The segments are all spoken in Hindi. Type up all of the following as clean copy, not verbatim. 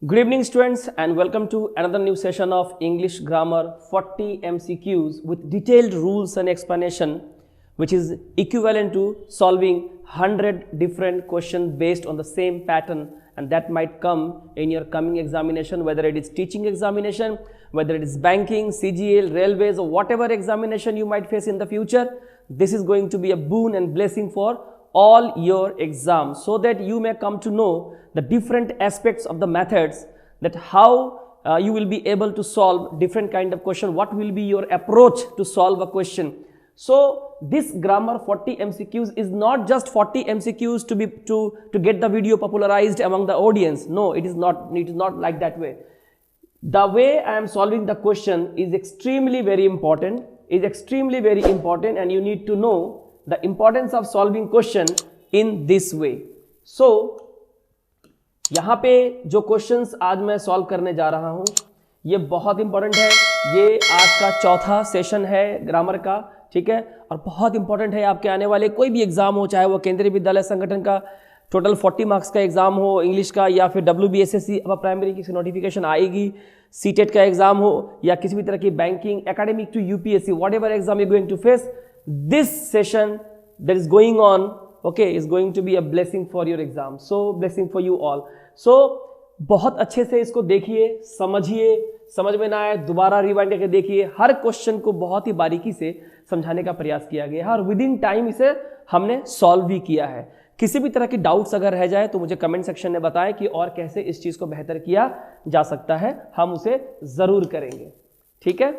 Good evening students and welcome to another new session of English Grammar 40 MCQs with detailed rules and explanation which is equivalent to solving 100 different questions based on the same pattern, and that might come in your coming examination, whether it is teaching examination, whether it is banking, CGL, railways, or whatever examination you might face in the future. This is going to be a boon and blessing for all your exams, so that you may come to know the different aspects of the methods, that how you will be able to solve different kind of question, what will be your approach to solve a question. So this grammar 40 MCQs is not just 40 MCQs to get the video popularized among the audience. No, it is not like that way. The way I am solving the question is extremely very important, and you need to know the importance of solving question in this way. So यहाँ पे जो क्वेश्चंस आज मैं सॉल्व करने जा रहा हूँ ये बहुत इंपॉर्टेंट है। ये आज का चौथा सेशन है ग्रामर का, ठीक है, और बहुत इंपॉर्टेंट है आपके आने वाले कोई भी एग्जाम हो, चाहे वो केंद्रीय विद्यालय संगठन का टोटल 40 मार्क्स का एग्जाम हो इंग्लिश का, या फिर WBSSC अब प्राइमरी की नोटिफिकेशन आएगी, सीटेट का एग्जाम हो, या किसी भी तरह की banking, academic to UPSC, whatever exam you going to face, this session that is going on, okay, is going to be a blessing for your exam. So blessing for you all. So बहुत अच्छे से इसको देखिए, समझिए, समझ में ना आए दोबारा रिवाइंड करके देखिए। हर क्वेश्चन को बहुत ही बारीकी से समझाने का प्रयास किया गया है और विद इन टाइम इसे हमने सॉल्व भी किया है। किसी भी तरह की डाउट्स अगर रह जाए तो मुझे कमेंट सेक्शन में बताएं कि और कैसे इस चीज को बेहतर किया जा सकता है, हम उसे जरूर करेंगे। ठीक है,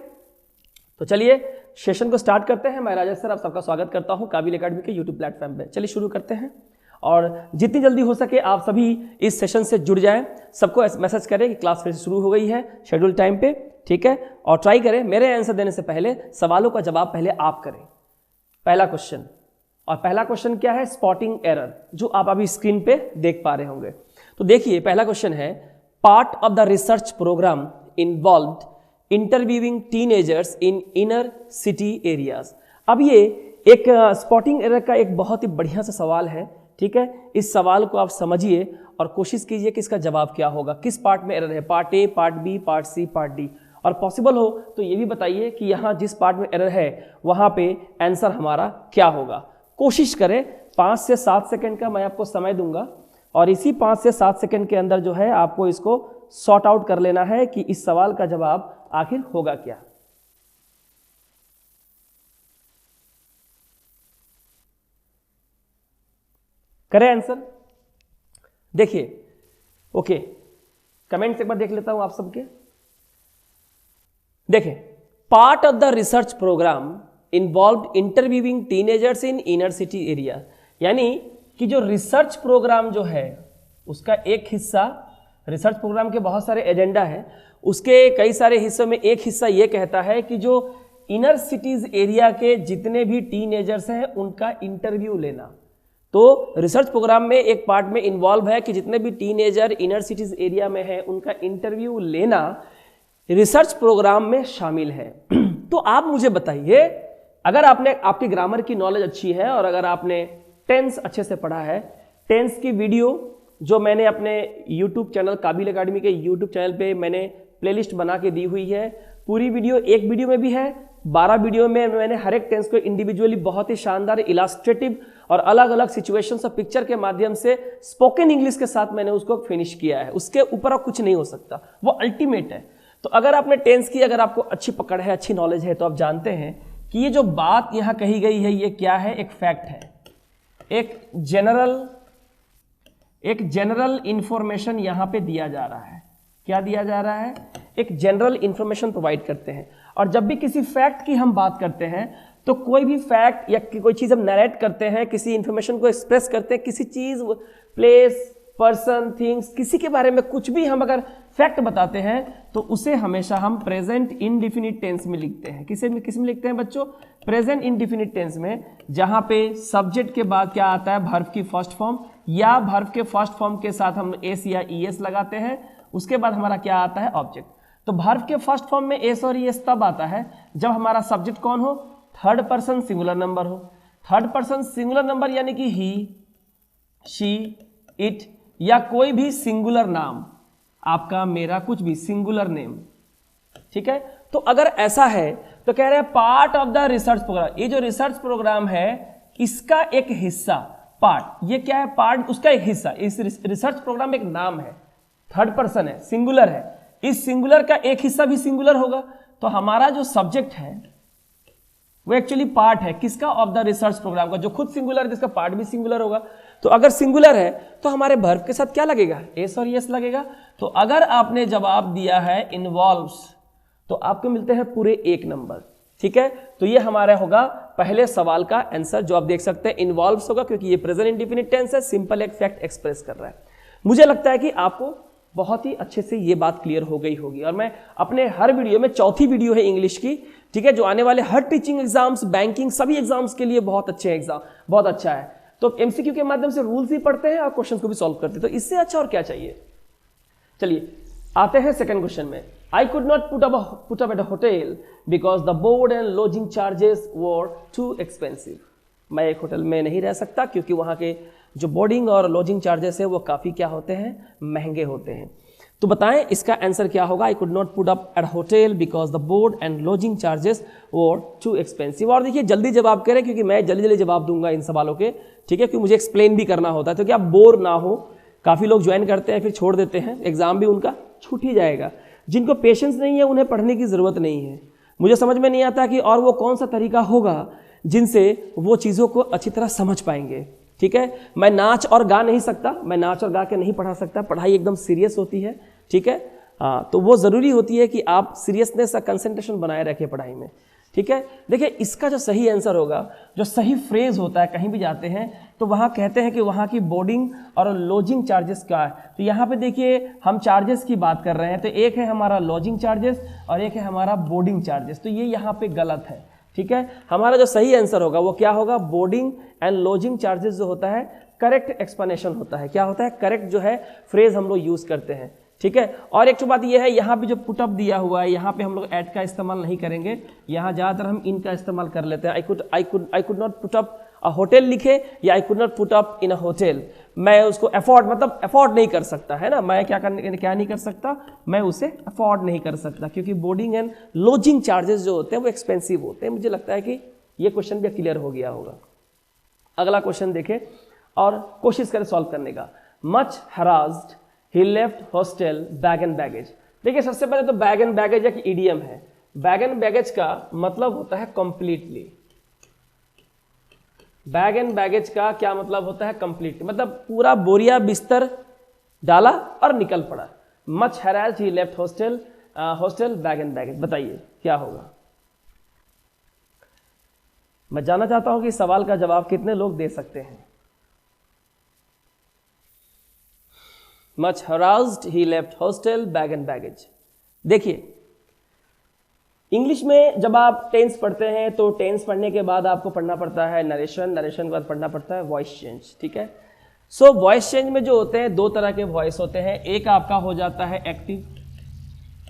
तो चलिए सेशन को स्टार्ट करते हैं। मैं राजेश सर आप सबका स्वागत करता हूं काबिल एकेडमी के यूट्यूब प्लेटफॉर्म पे। चलिए शुरू करते हैं और जितनी जल्दी हो सके आप सभी इस सेशन से जुड़ जाएं। सबको मैसेज करें कि क्लास फिर शुरू हो गई है शेड्यूल टाइम पे, ठीक है, और ट्राई करें मेरे आंसर देने से पहले सवालों का जवाब पहले आप करें। पहला क्वेश्चन, और पहला क्वेश्चन क्या है, स्पॉटिंग एरर, जो आप अभी स्क्रीन पे देख पा रहे होंगे। तो देखिए पहला क्वेश्चन है, part of the research programme involved interviewing teenagers in inner city areas. अब ये एक स्पॉटिंग एरर का एक बहुत ही बढ़िया सा सवाल है, ठीक है। इस सवाल को आप समझिए और कोशिश कीजिए कि इसका जवाब क्या होगा, किस पार्ट में एरर है, part A, part B, part C, part D, और पॉसिबल हो तो ये भी बताइए कि यहाँ जिस पार्ट में एरर है वहाँ पे आंसर हमारा क्या होगा। कोशिश करें, 5 से 7 सेकेंड का मैं आपको समय दूंगा और इसी 5 से 7 सेकेंड के अंदर जो है आपको इसको सॉर्ट आउट कर लेना है कि इस सवाल का जवाब आखिर होगा क्या। करें आंसर, देखिए, ओके, कमेंट्स एक बार देख लेता हूं आप सबके। देखिए, part of the research programme involved interviewing teenagers in inner city area, यानी कि जो रिसर्च प्रोग्राम जो है उसका एक हिस्सा, रिसर्च प्रोग्राम के बहुत सारे एजेंडा है, उसके कई सारे हिस्सों में एक हिस्सा ये कहता है कि जो इनर सिटीज एरिया के जितने भी टीनेजर्स हैं उनका इंटरव्यू लेना। तो रिसर्च प्रोग्राम में एक पार्ट में इन्वॉल्व है कि जितने भी टीनेजर इनर सिटीज एरिया में हैं उनका इंटरव्यू लेना रिसर्च प्रोग्राम में शामिल है। तो आप मुझे बताइए, अगर आपकी ग्रामर की नॉलेज अच्छी है और अगर आपने टेंस अच्छे से पढ़ा है, टेंस की वीडियो जो मैंने अपने YouTube चैनल काबिल एकेडमी के YouTube चैनल पे मैंने प्लेलिस्ट बना के दी हुई है, पूरी वीडियो एक वीडियो में भी है, 12 वीडियो में मैंने हर एक टेंस को इंडिविजुअली बहुत ही शानदार इलास्ट्रेटिव और अलग अलग सिचुएशंस और पिक्चर के माध्यम से स्पोकन इंग्लिश के साथ मैंने उसको फिनिश किया है। उसके ऊपर कुछ नहीं हो सकता, वो अल्टीमेट है। तो अगर आपने टेंस की अगर आपको अच्छी पकड़ है, अच्छी नॉलेज है, तो आप जानते हैं कि ये जो बात यहाँ कही गई है ये क्या है, एक फैक्ट है, एक जनरल इंफॉर्मेशन यहाँ पे दिया जा रहा है। क्या दिया जा रहा है, एक जनरल इंफॉर्मेशन प्रोवाइड करते हैं। और जब भी किसी फैक्ट की हम बात करते हैं तो कोई भी फैक्ट या कोई चीज हम नरेट करते हैं, किसी इंफॉर्मेशन को एक्सप्रेस करते हैं, किसी चीज, प्लेस, पर्सन, थिंग्स, किसी के बारे में कुछ भी हम अगर फैक्ट बताते हैं तो उसे हमेशा हम प्रेजेंट इंडिफिनिट टेंस में लिखते हैं। किस में लिखते हैं बच्चों, प्रेजेंट इंडिफिनिट टेंस में, जहां पे सब्जेक्ट के बाद क्या आता है, वर्ब की फर्स्ट फॉर्म, या वर्ब के फर्स्ट फॉर्म के साथ हम एस या ईएस लगाते हैं, उसके बाद हमारा क्या आता है, ऑब्जेक्ट। तो वर्ब के फर्स्ट फॉर्म में एस और ईएस तब आता है जब हमारा सब्जेक्ट कौन हो, थर्ड पर्सन सिंगुलर नंबर हो। थर्ड पर्सन सिंगुलर नंबर यानी कि ही, शी, इट या कोई भी सिंगुलर नाम आपका मेरा कुछ भी सिंगुलर नेम, ठीक है। तो अगर ऐसा है तो कह रहे हैं part of the research programme, ये जो रिसर्च प्रोग्राम है इसका एक हिस्सा, पार्ट, ये क्या है, पार्ट उसका एक हिस्सा। इस रिसर्च प्रोग्राम एक नाम है, थर्ड पर्सन है, सिंगुलर है, इस सिंगुलर का एक हिस्सा भी सिंगुलर होगा। तो हमारा जो सब्जेक्ट है वो एक्चुअली पार्ट है किसका, ऑफ द रिसर्च प्रोग्राम का, जो खुद सिंगुलर है जिसका पार्ट भी सिंगुलर होगा। तो अगर सिंगुलर है तो हमारे वर्ब के साथ क्या लगेगा, एस और यस लगेगा। तो अगर आपने जवाब दिया है इन्वॉल्व्स तो आपको मिलते हैं पूरे 1 नंबर, ठीक है। तो ये हमारा होगा पहले सवाल का आंसर, जो आप देख सकते हैं इन्वॉल्व्स होगा, क्योंकि ये प्रेजेंट इंडेफिनिट टेंस है, सिंपल एक फैक्ट एक्सप्रेस कर रहा है। मुझे लगता है कि आपको बहुत ही अच्छे से ये बात क्लियर हो गई होगी। और मैं अपने हर वीडियो में, चौथी वीडियो है इंग्लिश की, ठीक है, जो आने वाले हर टीचिंग एग्जाम्स, बैंकिंग, सभी एग्जाम्स के लिए बहुत अच्छे एग्जाम, बहुत अच्छा है। तो एमसीक्यू के माध्यम से रूल्स भी पढ़ते हैं और क्वेश्चंस को भी सॉल्व करते हैं, तो इससे अच्छा और क्या चाहिए। चलिए आते हैं सेकंड क्वेश्चन में। I could not put up at a hotel because the board and lodging charges were too expensive. मैं एक होटल में नहीं रह सकता क्योंकि वहाँ के जो बोर्डिंग और लॉजिंग चार्जेस है वो काफ़ी क्या होते हैं, महंगे होते हैं। तो बताएं इसका आंसर क्या होगा। I could not put up at a hotel because the board and lodging charges were too expensive। और देखिए जल्दी जवाब करें क्योंकि मैं जल्दी जल्दी जवाब दूंगा इन सवालों के, ठीक है, क्योंकि मुझे एक्सप्लेन भी करना होता है, तो क्या बोर ना हो। काफ़ी लोग ज्वाइन करते हैं फिर छोड़ देते हैं, एग्जाम भी उनका छूट ही जाएगा। जिनको पेशेंस नहीं है उन्हें पढ़ने की ज़रूरत नहीं है। मुझे समझ में नहीं आता कि और वो कौन सा तरीका होगा जिनसे वो चीज़ों को अच्छी तरह समझ पाएंगे, ठीक है। मैं नाच और गा नहीं सकता, मैं नाच और गा के नहीं पढ़ा सकता, पढ़ाई एकदम सीरियस होती है, ठीक है। हाँ, तो वो ज़रूरी होती है कि आप सीरियसनेस और कंसंट्रेशन बनाए रखें पढ़ाई में, ठीक है। देखिए इसका जो सही आंसर होगा, जो सही फ्रेज होता है, कहीं भी जाते हैं तो वहाँ कहते हैं कि वहाँ की बोर्डिंग और लॉजिंग चार्जेस क्या है। तो यहाँ पे देखिए हम चार्जेस की बात कर रहे हैं, तो एक है हमारा लॉजिंग चार्जेस और एक है हमारा बोर्डिंग चार्जेस, तो ये यहाँ पे गलत है, ठीक है। हमारा जो सही आंसर होगा वो क्या होगा, बोर्डिंग एंड लॉजिंग चार्जेस जो होता है करेक्ट एक्सप्लेनेशन होता है, क्या होता है, करेक्ट जो है फ्रेज हम लोग यूज़ करते हैं, ठीक है। और एक तो बात यह है, यहाँ पे जो पुटअप दिया हुआ है यहाँ पे हम लोग ऐड का इस्तेमाल नहीं करेंगे, यहाँ ज़्यादातर हम इन का इस्तेमाल कर लेते हैं। I could not put up a hotel लिखे या I could not put up in a hotel, मैं उसको अफोर्ड, मतलब अफोर्ड नहीं कर सकता है ना, मैं क्या नहीं कर सकता, मैं उसे अफोर्ड नहीं कर सकता, क्योंकि बोर्डिंग एंड लॉजिंग चार्जेस जो होते हैं वो एक्सपेंसिव होते हैं। मुझे लगता है कि ये क्वेश्चन भी क्लियर हो गया होगा। अगला क्वेश्चन देखें और कोशिश करें सॉल्व करने का। Much harassed he left hostel bag and baggage. देखिए सबसे पहले तो बैग एंड बैगेज एक इडियम है। बैग एंड बैगेज का मतलब होता है कंप्लीटली। बैग एंड बैगेज का क्या मतलब होता है, कंप्लीटली, मतलब पूरा बोरिया बिस्तर डाला और निकल पड़ा। Much harassed he left hostel bag and baggage, बताइए क्या होगा। मैं जानना चाहता हूं कि इस सवाल का जवाब कितने लोग दे सकते हैं। Much harassed he left hostel bag and baggage। देखिए इंग्लिश में जब आप टेंस पढ़ते हैं तो टेंस पढ़ने के बाद आपको पढ़ना पड़ता है नरेशन, नरेशन के बाद पढ़ना पड़ता है वॉइस चेंज, ठीक है। सो वॉइस चेंज में जो होते हैं दो तरह के वॉइस होते हैं। एक आपका हो जाता है एक्टिव,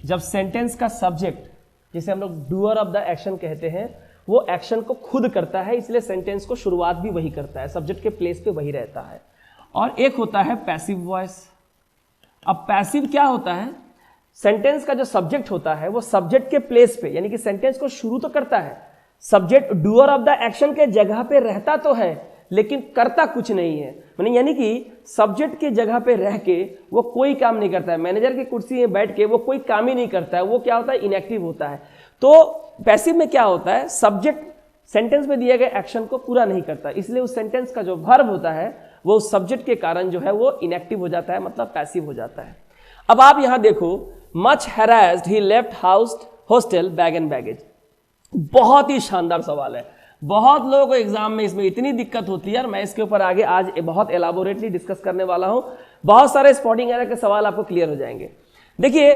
जब सेंटेंस का सब्जेक्ट, जिसे हम लोग डूअर ऑफ द एक्शन कहते हैं, वो एक्शन को खुद करता है, इसलिए सेंटेंस को शुरुआत भी वही करता है, सब्जेक्ट के प्लेस पे वही रहता है। और एक होता है पैसिव वॉइस। अब पैसिव क्या होता है, सेंटेंस का जो सब्जेक्ट होता है वो सब्जेक्ट के प्लेस पे, यानी कि सेंटेंस को शुरू तो करता है, subject doer of the action के जगह पे रहता तो है लेकिन करता कुछ नहीं है, यानी कि सब्जेक्ट की जगह पे रह के वो कोई काम नहीं करता है, मैनेजर की कुर्सी में बैठ के वो कोई काम ही नहीं करता है, वो क्या होता है, इनएक्टिव होता है। तो पैसिव में क्या होता है, सब्जेक्ट सेंटेंस में दिए गए एक्शन को पूरा नहीं करता, इसलिए उस सेंटेंस का जो वर्ब होता है वो उस सब्जेक्ट के कारण जो है वो इनएक्टिव हो जाता है, मतलब पैसिव हो जाता है। अब आप यहां देखो, much harassed he left hostel bag and baggage, बहुत ही शानदार सवाल है। बहुत लोगों को एग्जाम में इसमें इतनी दिक्कत होती है और मैं इसके ऊपर आगे आज बहुत एलाबोरेटली डिस्कस करने वाला हूं। बहुत सारे स्पॉटिंग एरर के सवाल आपको क्लियर हो जाएंगे। देखिए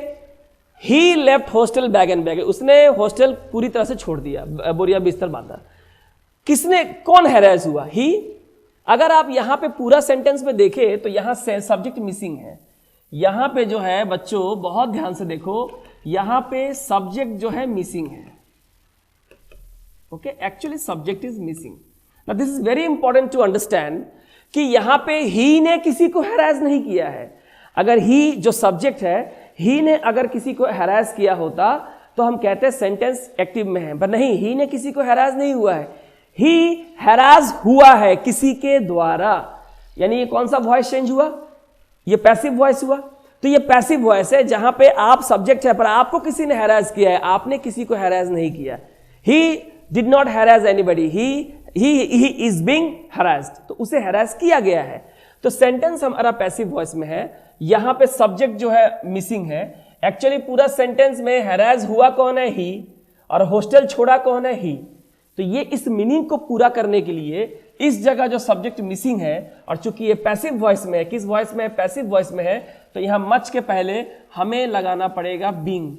he left hostel bag and baggage, उसने हॉस्टल पूरी तरह से छोड़ दिया, बोरिया बिस्तर बांधा। किसने, कौन हैरास हुआ, ही। अगर आप यहां पे पूरा सेंटेंस में देखें तो यहां से सब्जेक्ट मिसिंग है। यहां पे जो है बच्चों बहुत ध्यान से देखो, यहां पे सब्जेक्ट जो है मिसिंग है। Okay, actually subject is missing. Now this is very important to understand कि यहां पे ही ने किसी को हैरास नहीं किया है। अगर ही जो सब्जेक्ट है, ही ने अगर किसी को हैरास किया होता तो हम कहते हैं सेंटेंस एक्टिव में है, पर नहीं, ही ने किसी को हैरास नहीं हुआ है, ही हैरास हुआ है किसी के द्वारा। यानी ये कौन सा वॉइस चेंज हुआ? ये पैसिव वॉइस हुआ। तो ये पैसिव वॉइस है जहां पे आप सब्जेक्ट है पर आपको किसी ने हैरास किया है, आपने किसी को हैरास नहीं किया। He did not harass anybody, he is being harassed, तो उसे हैरास किया गया है। तो सेंटेंस हमारा पैसिव वॉइस में है। यहां पे सब्जेक्ट जो है मिसिंग है। एक्चुअली पूरा सेंटेंस में हैरास हुआ कौन है? ही, और हॉस्टल छोड़ा कौन है? ही। तो ये इस मीनिंग को पूरा करने के लिए इस जगह जो सब्जेक्ट मिसिंग है, और चूंकि ये पैसिव वॉइस में है, किस वॉइस में है? पैसिव वॉइस में है, तो यहां मच के पहले हमें लगाना पड़ेगा बीइंग,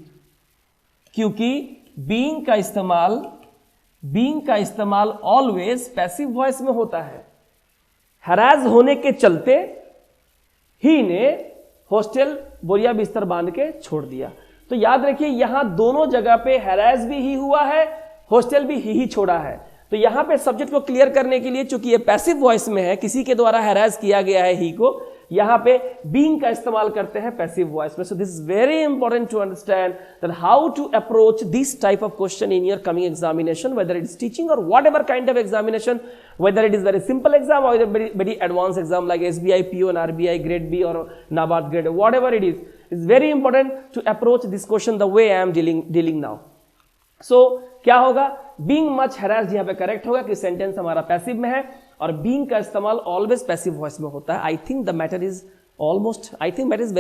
क्योंकि बीइंग का इस्तेमाल ऑलवेज पैसिव वॉइस में होता है। हैरास होने के चलते ही ने हॉस्टल बोरिया बिस्तर बांध के छोड़ दिया। तो याद रखिए यहां दोनों जगह पे हैरास भी ही हुआ है, हॉस्टल भी ही छोड़ा है। तो यहां पे सब्जेक्ट को क्लियर करने के लिए, चूंकि ये पैसिव वॉइस में है, किसी के द्वारा हैरास किया गया है ही को, यहां पे बीइंग का इस्तेमाल करते हैं पैसिव वॉइस में। So this is very important to understand that how to approach this type of question in your coming examination, whether it is teaching और whatever kind of examination, whether it is very simple exam or very advanced exam like SBI, PO and RBI, grade B or NABARD grade, whatever it is, it's very important to approach this question the way I am dealing now. So क्या होगा? being much harassed यहाँ पे करेक्ट होगा कि सेंटेंस हमारा पैसिव में है और being का इस्तेमाल ऑलवेज पैसिव वॉइस में होता है। I think the matter is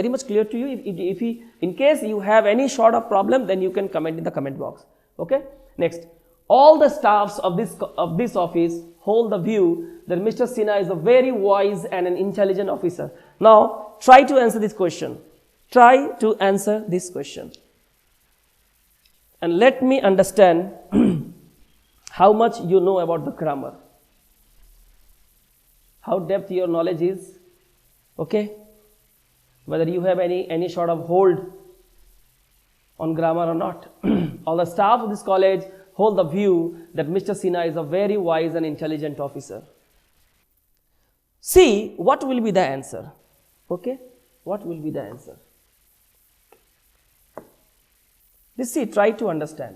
very much clear to you. If in case you have any sort of problem, then you can comment in the comment box. Okay, next. All the staffs of this office hold the view that Mr. Sinha is a very wise and an intelligent officer. Now, try to answer this question. Try to answer this question. And let me understand how much you know about the grammar. How depth your knowledge is. Okay? Whether you have any sort of hold on grammar or not. All the staff of this college hold the view that Mr. Sinha is a very wise and intelligent officer. See what will be the answer. Okay, what will be the answer? See, try to understand.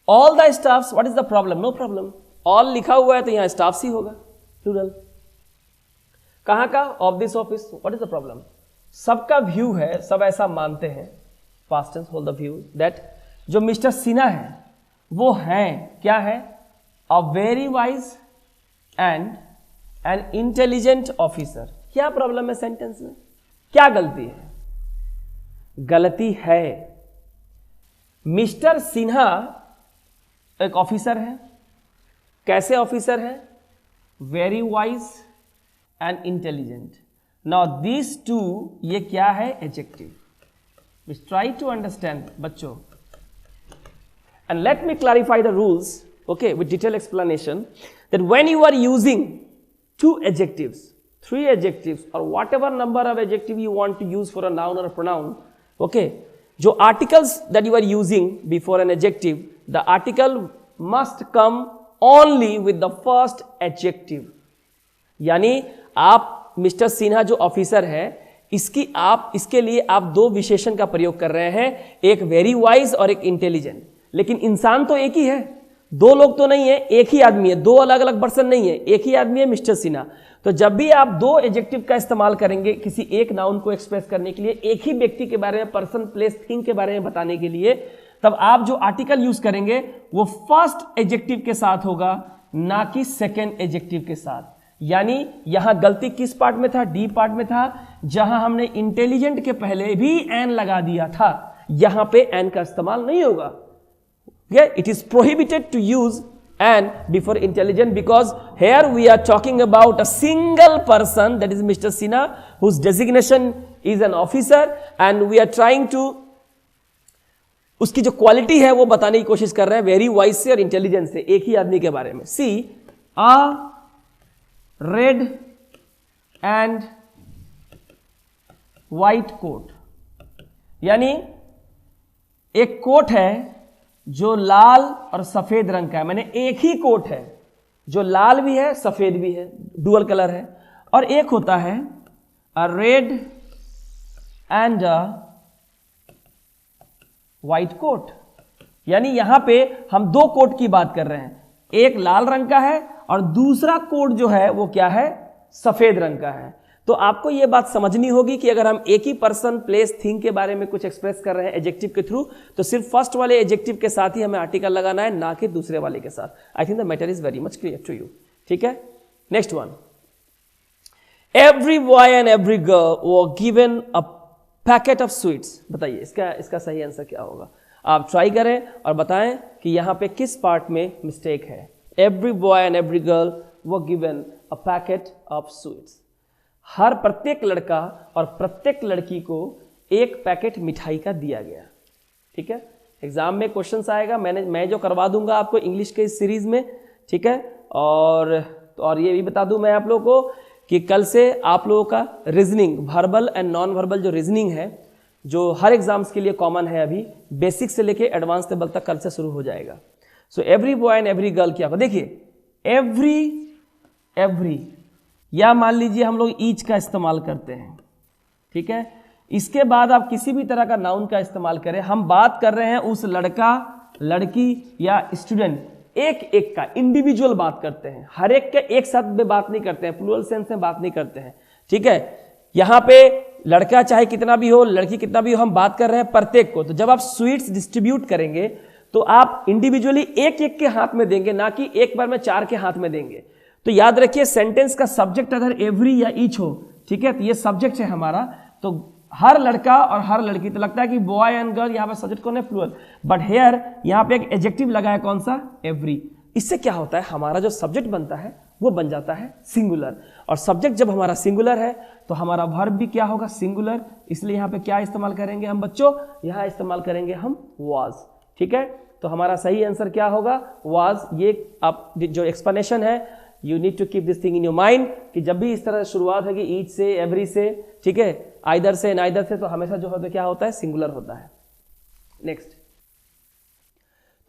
All the staffs, what is the problem? No problem. All लिखा हुआ है तो यहाँ staffs ही होगा, plural. कहाँ का? Of this office. What is the problem? सबका view है, सब ऐसा मानते हैं, past tense hold the view that जो मिस्टर सिन्हा है वो हैं, क्या है? A very wise and an intelligent officer. क्या प्रॉब्लम है सेंटेंस में? क्या गलती है? गलती है मिस्टर सिन्हा एक ऑफिसर है। कैसे ऑफिसर है? Very wise and intelligent. Now this too, ये क्या है? एडजेक्टिव। ट्राई टू अंडरस्टैंड बच्चों, and let me clarify the rules, okay, with detailed explanation, that when you are using 2 adjectives, 3 adjectives, or whatever number of adjective you want to use for a noun or a pronoun, okay, जो articles that you are using before an adjective, the article must come only with the first adjective. यानी आप मिस्टर सिन्हा जो ऑफिसर है, इसके लिए आप 2 विशेषण का प्रयोग कर रहे हैं, एक वेरी वाइज और एक इंटेलिजेंट। लेकिन इंसान तो एक ही है, 2 लोग तो नहीं है, एक ही आदमी है, 2 अलग अलग पर्सन नहीं है, एक ही आदमी है मिस्टर सिन्हा। तो जब भी आप 2 एडजेक्टिव का इस्तेमाल करेंगे किसी एक नाउन को एक्सप्रेस करने के लिए, एक ही व्यक्ति के बारे में, पर्सन, प्लेस, थिंग के बारे में बताने के लिए, तब आप जो आर्टिकल यूज करेंगे वो फर्स्ट एडजेक्टिव के साथ होगा, ना कि सेकेंड एडजेक्टिव के साथ। यानी यहां गलती किस पार्ट में था? डी पार्ट में था, जहां हमने इंटेलिजेंट के पहले भी एन लगा दिया था। यहां पे एन का इस्तेमाल नहीं होगा। Yeah, it is prohibited to use and before intelligent, because here we are talking about a single person, that is Mr. Sinha, whose designation is an officer, and we are trying to उसकी जो क्वालिटी है वो बताने की कोशिश कर रहे हैं, वेरी वाइज से और इंटेलिजेंस से, एक ही आदमी के बारे में। सी अ रेड एंड व्हाइट कोट, यानी एक कोट है जो लाल और सफेद रंग का है। मैंने एक ही कोट है जो लाल भी है सफेद भी है, डुअल कलर है। और एक होता है a red and a white coat. यानी यहां पे हम दो कोट की बात कर रहे हैं, एक लाल रंग का है और दूसरा कोट जो है वो क्या है, सफेद रंग का है। तो आपको यह बात समझनी होगी कि अगर हम एक ही पर्सन, प्लेस, थिंग के बारे में कुछ एक्सप्रेस कर रहे हैं एडजेक्टिव के थ्रू, तो सिर्फ फर्स्ट वाले एडजेक्टिव के साथ ही हमें आर्टिकल लगाना है, ना कि दूसरे वाले के साथ। I think the matter is very much clear to you. ठीक है, next one, every boy and every girl were given a packet of sweets. बताइए इसका सही आंसर क्या होगा। आप ट्राई करें और बताएं कि यहां पे किस पार्ट में मिस्टेक है। Every boy and every girl were given a packet of sweets. हर प्रत्येक लड़का और प्रत्येक लड़की को एक पैकेट मिठाई का दिया गया। ठीक है, एग्जाम में क्वेश्चंस आएगा, मैं जो करवा दूंगा आपको इंग्लिश के इस सीरीज में। ठीक है, और ये भी बता दूं मैं आप लोगों को कि कल से आप लोगों का reasoning, verbal and non verbal जो रीजनिंग है, जो हर एग्जाम्स के लिए कॉमन है, अभी बेसिक से लेके एडवांस लेवल तक कल से शुरू हो जाएगा। So every boy and every girl क्या होगा, देखिए एवरी या मान लीजिए हम लोग ईच का इस्तेमाल करते हैं। ठीक है, इसके बाद आप किसी भी तरह का नाउन का इस्तेमाल करें, हम बात कर रहे हैं उस लड़का, लड़की या स्टूडेंट, एक एक का इंडिविजुअल बात करते हैं, हर एक के एक साथ में बात नहीं करते हैं, प्लूरल सेंस में बात नहीं करते हैं। ठीक है, यहां पे लड़का चाहे कितना भी हो, लड़की कितना भी हो, हम बात कर रहे हैं प्रत्येक को। तो जब आप स्वीट्स डिस्ट्रीब्यूट करेंगे तो आप इंडिविजुअली एक एक के हाथ में देंगे, ना कि एक बार में चार के हाथ में देंगे। तो याद रखिए, सेंटेंस का सब्जेक्ट अगर एवरी या ईच हो, ठीक है, तो ये सब्जेक्ट है हमारा, तो हर लड़का और हर लड़की, तो लगता है कि बॉय एंड गर्ल, यहां पर सब्जेक्ट कौन है, प्लूरल, बट हेयर यहां पे एक एडजेक्टिव लगा है, कौन सा, एवरी। इससे क्या होता है, हमारा जो सब्जेक्ट बनता है वो बन जाता है सिंगुलर, और सब्जेक्ट जब हमारा सिंगुलर है तो हमारा वर्ब भी क्या होगा, सिंगुलर। इसलिए यहां पे क्या इस्तेमाल करेंगे हम बच्चों, यहां इस्तेमाल करेंगे हम वाज। ठीक है, तो हमारा सही आंसर क्या होगा, वाज। ये आप जो एक्सप्लेनेशन है, you need to keep this thing in your mind कि जब भी इस तरह शुरुआत होगी ईच से, एवरी से, ठीक है, आइदर से, नाइदर से, तो हमेशा जो होता है क्या होता है, सिंगुलर होता है। नेक्स्ट,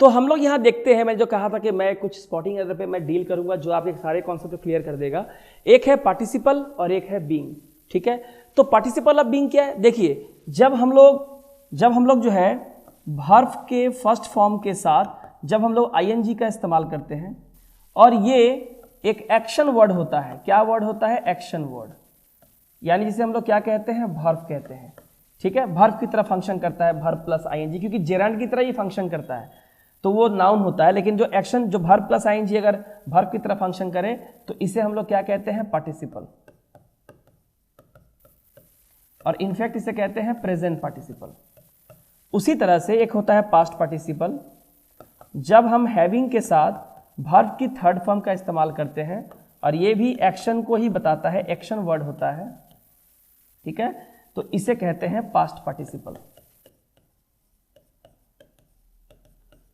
तो हम लोग यहां देखते हैं, मैं जो कहा था कि मैं कुछ स्पॉटिंग एरर पे मैं डील करूंगा जो आपके सारे कॉन्सेप्ट को क्लियर कर देगा। एक है पार्टिसिपल और एक है बीइंग। ठीक है, तो पार्टिसिपल ऑफ बीइंग क्या है, देखिए जब हम लोग जो है वर्ब के फर्स्ट फॉर्म के साथ जब हम लोग आईएनजी का इस्तेमाल करते हैं, और ये एक एक्शन वर्ड होता है। क्या वर्ड होता है, एक्शन वर्ड, यानी जिसे हम लोग क्या कहते हैं, वर्ब कहते हैं। ठीक है, वर्ब की तरह फंक्शन करता है, वर्ब प्लस आईएनजी, क्योंकि जेरांड की तरह ही फंक्शन करता है, तो वो नाउन होता है। लेकिन जो एक्शन, जो वर्ब प्लस आईएनजी अगर वर्ब की तरह फंक्शन करे तो इसे हम लोग क्या कहते हैं, पार्टिसिपल, और इनफैक्ट इसे कहते हैं प्रेजेंट पार्टिसिपल। उसी तरह से एक होता है पास्ट पार्टिसिपल, जब हम हैविंग के साथ वर्ब की थर्ड फॉर्म का इस्तेमाल करते हैं, और ये भी एक्शन को ही बताता है, एक्शन वर्ड होता है। ठीक है, तो इसे कहते हैं पास्ट पार्टिसिपल।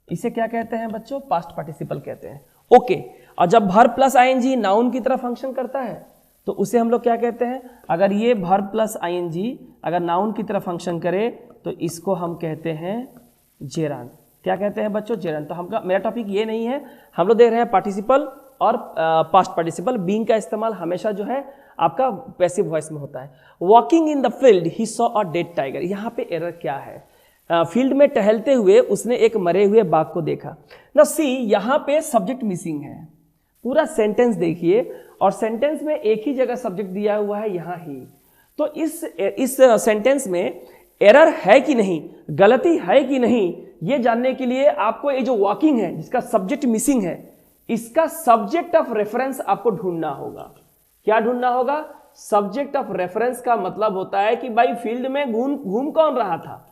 इसे क्या कहते हैं बच्चों, पास्ट पार्टिसिपल कहते हैं। ओके, और जब वर्ब प्लस आईएनजी नाउन की तरह फंक्शन करता है तो उसे हम लोग क्या कहते हैं, अगर ये वर्ब प्लस आईएनजी अगर नाउन की तरह फंक्शन करे तो इसको हम कहते हैं जेरांड। क्या कहते हैं बच्चों, जेरांड। तो मेरा टॉपिक ये नहीं है, हम लोग देख रहे हैं पार्टिसिपल और पास्ट पार्टिसिपल। बीइंग का इस्तेमाल हमेशा जो है आपका पैसिव वॉइस में होता है। Walking in the field he saw a dead tiger, यहाँ पे एरर क्या है, फील्ड में टहलते हुए उसने एक मरे हुए बाघ को देखा। ना सी, यहाँ पे सब्जेक्ट मिसिंग है। पूरा सेंटेंस देखिए, और सेंटेंस में एक ही जगह सब्जेक्ट दिया हुआ है, यहाँ ही। तो इस सेंटेंस में एरर है कि नहीं, गलती है कि नहीं, ये जानने के लिए आपको ये जो वॉकिंग है जिसका सब्जेक्ट मिसिंग है, इसका सब्जेक्ट ऑफ रेफरेंस आपको ढूंढना होगा। क्या ढूंढना होगा, सब्जेक्ट ऑफ रेफरेंस का मतलब होता है कि भाई फील्ड में घूम कौन रहा था,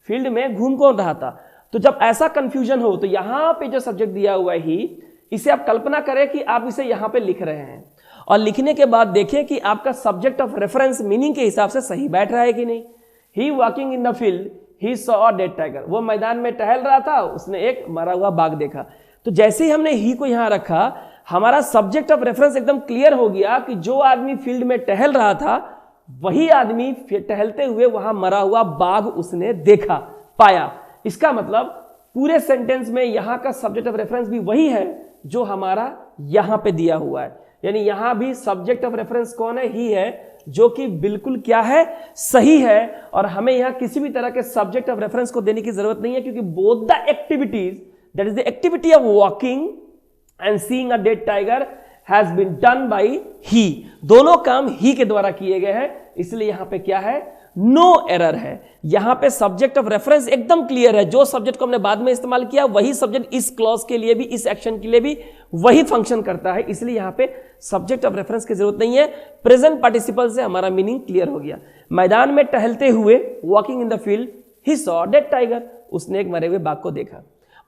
फील्ड में घूम कौन रहा था। तो जब ऐसा कंफ्यूजन हो तो यहां पे जो सब्जेक्ट दिया हुआ है ही, इसे आप कल्पना करें कि आप इसे यहां पे लिख रहे हैं, और लिखने के बाद देखें कि आपका सब्जेक्ट ऑफ रेफरेंस मीनिंग के हिसाब से सही बैठ रहा है कि नहीं। He walking in the field he saw a dead tiger, वो मैदान में टहल रहा था, उसने एक मरा हुआ बाघ देखा। तो जैसे ही हमने ही को यहां रखा, हमारा सब्जेक्ट ऑफ रेफरेंस एकदम क्लियर हो गया कि जो आदमी फील्ड में टहल रहा था वही आदमी टहलते हुए वहां मरा हुआ बाघ उसने देखा, पाया। इसका मतलब पूरे सेंटेंस में यहां का सब्जेक्ट ऑफ रेफरेंस भी वही है जो हमारा यहां पे दिया हुआ है। यानी यहां भी सब्जेक्ट ऑफ रेफरेंस कौन है, ही है, जो कि बिल्कुल क्या है, सही है। और हमें यहां किसी भी तरह के सब्जेक्ट ऑफ रेफरेंस को देने की जरूरत नहीं है, क्योंकि both the activities, that is the activity of walking and seeing a dead tiger has been done by he, दोनों काम ही के द्वारा किए गए हैं, इसलिए यहां पे क्या है, नो एरर है। यहां पे सब्जेक्ट ऑफ रेफरेंस एकदम क्लियर है, जो सब्जेक्ट को हमने बाद में इस्तेमाल किया वही सब्जेक्ट इस क्लॉज के लिए भी, इस एक्शन के लिए भी वही फंक्शन करता है, इसलिए यहां पे सब्जेक्ट ऑफ रेफरेंस की जरूरत नहीं है। प्रेजेंट पार्टिसिपल से हमारा मीनिंग क्लियर हो गया। मैदान में टहलते हुए, walking in the field, he saw dead tiger, उसने एक मरे हुए बाघ को देखा।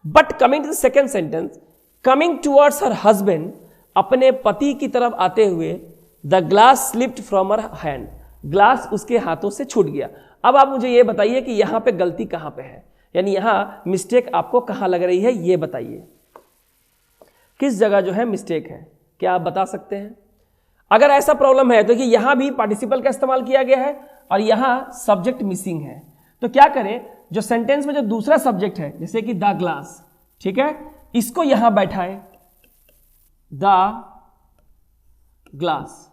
But coming to the second sentence, coming towards her husband, अपने पति की तरफ आते हुए, the glass slipped from her hand, glass उसके हाथों से छूट गया। अब आप मुझे यह बताइए कि यहां पे गलती कहां पे है, यानी यहां मिस्टेक आपको कहां लग रही है, यह बताइए किस जगह जो है मिस्टेक है, क्या आप बता सकते हैं? अगर ऐसा प्रॉब्लम है तो कि यहां भी पार्टिसिपल का इस्तेमाल किया गया है और यहां सब्जेक्ट मिसिंग है, तो क्या करें, जो सेंटेंस में जो दूसरा सब्जेक्ट है, जैसे कि द ग्लास, ठीक है, इसको यहां बैठाएं, द ग्लास,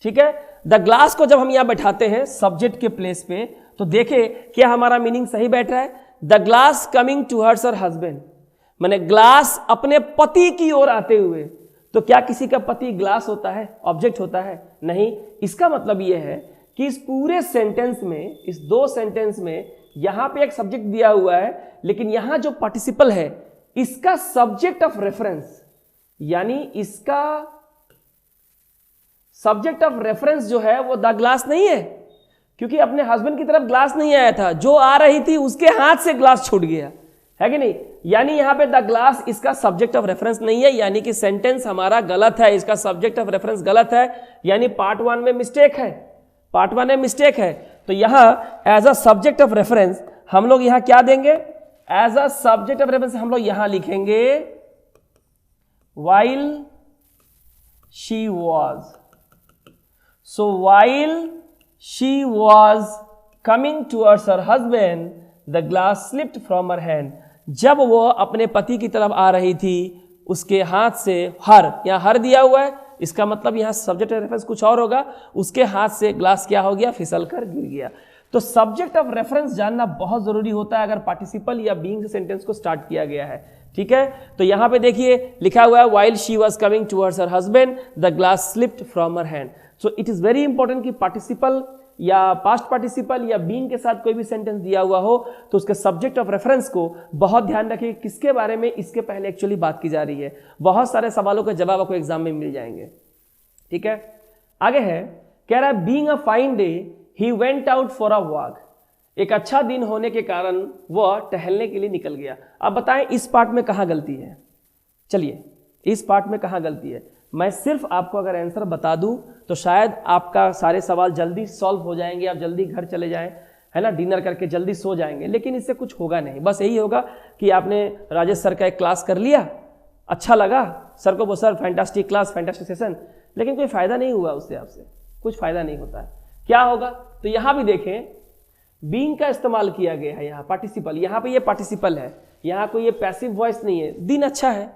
ठीक है। द ग्लास को जब हम यहां बैठाते हैं सब्जेक्ट के प्लेस पे, तो देखें क्या हमारा मीनिंग सही बैठ रहा है। The glass coming towards her husband, माने ग्लास अपने पति की ओर आते हुए, तो क्या किसी का पति ग्लास होता है, ऑब्जेक्ट होता है? नहीं। इसका मतलब यह है कि इस पूरे सेंटेंस में, इस दो सेंटेंस में यहां पे एक सब्जेक्ट दिया हुआ है, लेकिन यहां जो पार्टिसिपल है इसका सब्जेक्ट ऑफ रेफरेंस, यानी इसका सब्जेक्ट ऑफ रेफरेंस जो है वो द ग्लास नहीं है, क्योंकि अपने हस्बैंड की तरफ ग्लास नहीं आया था, जो आ रही थी उसके हाथ से ग्लास छूट गया है कि नहीं। यानी यहां पे द ग्लास इसका सब्जेक्ट ऑफ रेफरेंस नहीं है, यानी कि सेंटेंस हमारा गलत है, इसका सब्जेक्ट ऑफ रेफरेंस गलत है, यानी पार्ट 1 में मिस्टेक है, पार्ट 1 में मिस्टेक है। तो यहां as a subject of reference हम लोग यहां क्या देंगे, as a subject of reference हम लोग यहां लिखेंगे while she was। So while she was coming towards her husband, the glass slipped from her hand। जब वो अपने पति की तरफ आ रही थी, उसके हाथ से, हर, यहाँ हर दिया हुआ है, इसका मतलब यहाँ सब्जेक्ट रेफरेंस कुछ और होगा, उसके हाथ से ग्लास क्या हो गया, फिसल कर गिर गया। तो सब्जेक्ट ऑफ रेफरेंस जानना बहुत जरूरी होता है अगर पार्टिसिपल या बीइंग सेंटेंस को स्टार्ट किया गया है, ठीक है। तो यहां पे देखिए लिखा हुआ है while she was coming towards her husband, the glass slipped from her hand। So it is very important कि पार्टिसिपल या पास्ट पार्टिसिपल या बीइंग के साथ कोई भी सेंटेंस दिया हुआ हो तो उसके सब्जेक्ट ऑफ रेफरेंस को बहुत ध्यान रखिए, किसके बारे में इसके पहले एक्चुअली बात की जा रही है। बहुत सारे सवालों के जवाब आपको एग्जाम में मिल जाएंगे, ठीक है। आगे है, कह रहा है being a fine day he went out for a walk. एक अच्छा दिन होने के कारण वह टहलने के लिए निकल गया। अब बताएं इस पार्ट में कहां गलती है, चलिए इस पार्ट में कहां गलती है। मैं सिर्फ आपको अगर आंसर बता दूं तो शायद आपका सारे सवाल जल्दी सॉल्व हो जाएंगे, आप जल्दी घर चले जाएं, है ना, डिनर करके जल्दी सो जाएंगे, लेकिन इससे कुछ होगा नहीं। बस यही होगा कि आपने राजेश सर का एक क्लास कर लिया, अच्छा लगा, सर को वो sir fantastic class, fantastic session, लेकिन कोई फायदा नहीं हुआ उससे, आपसे कुछ फायदा नहीं होता है। क्या होगा, तो यहां भी देखें बीइंग का इस्तेमाल किया गया है, यहाँ पार्टिसिपल, यहाँ पे ये पार्टिसिपल है, यहाँ कोई ये पैसिव वॉइस नहीं है। दिन अच्छा है,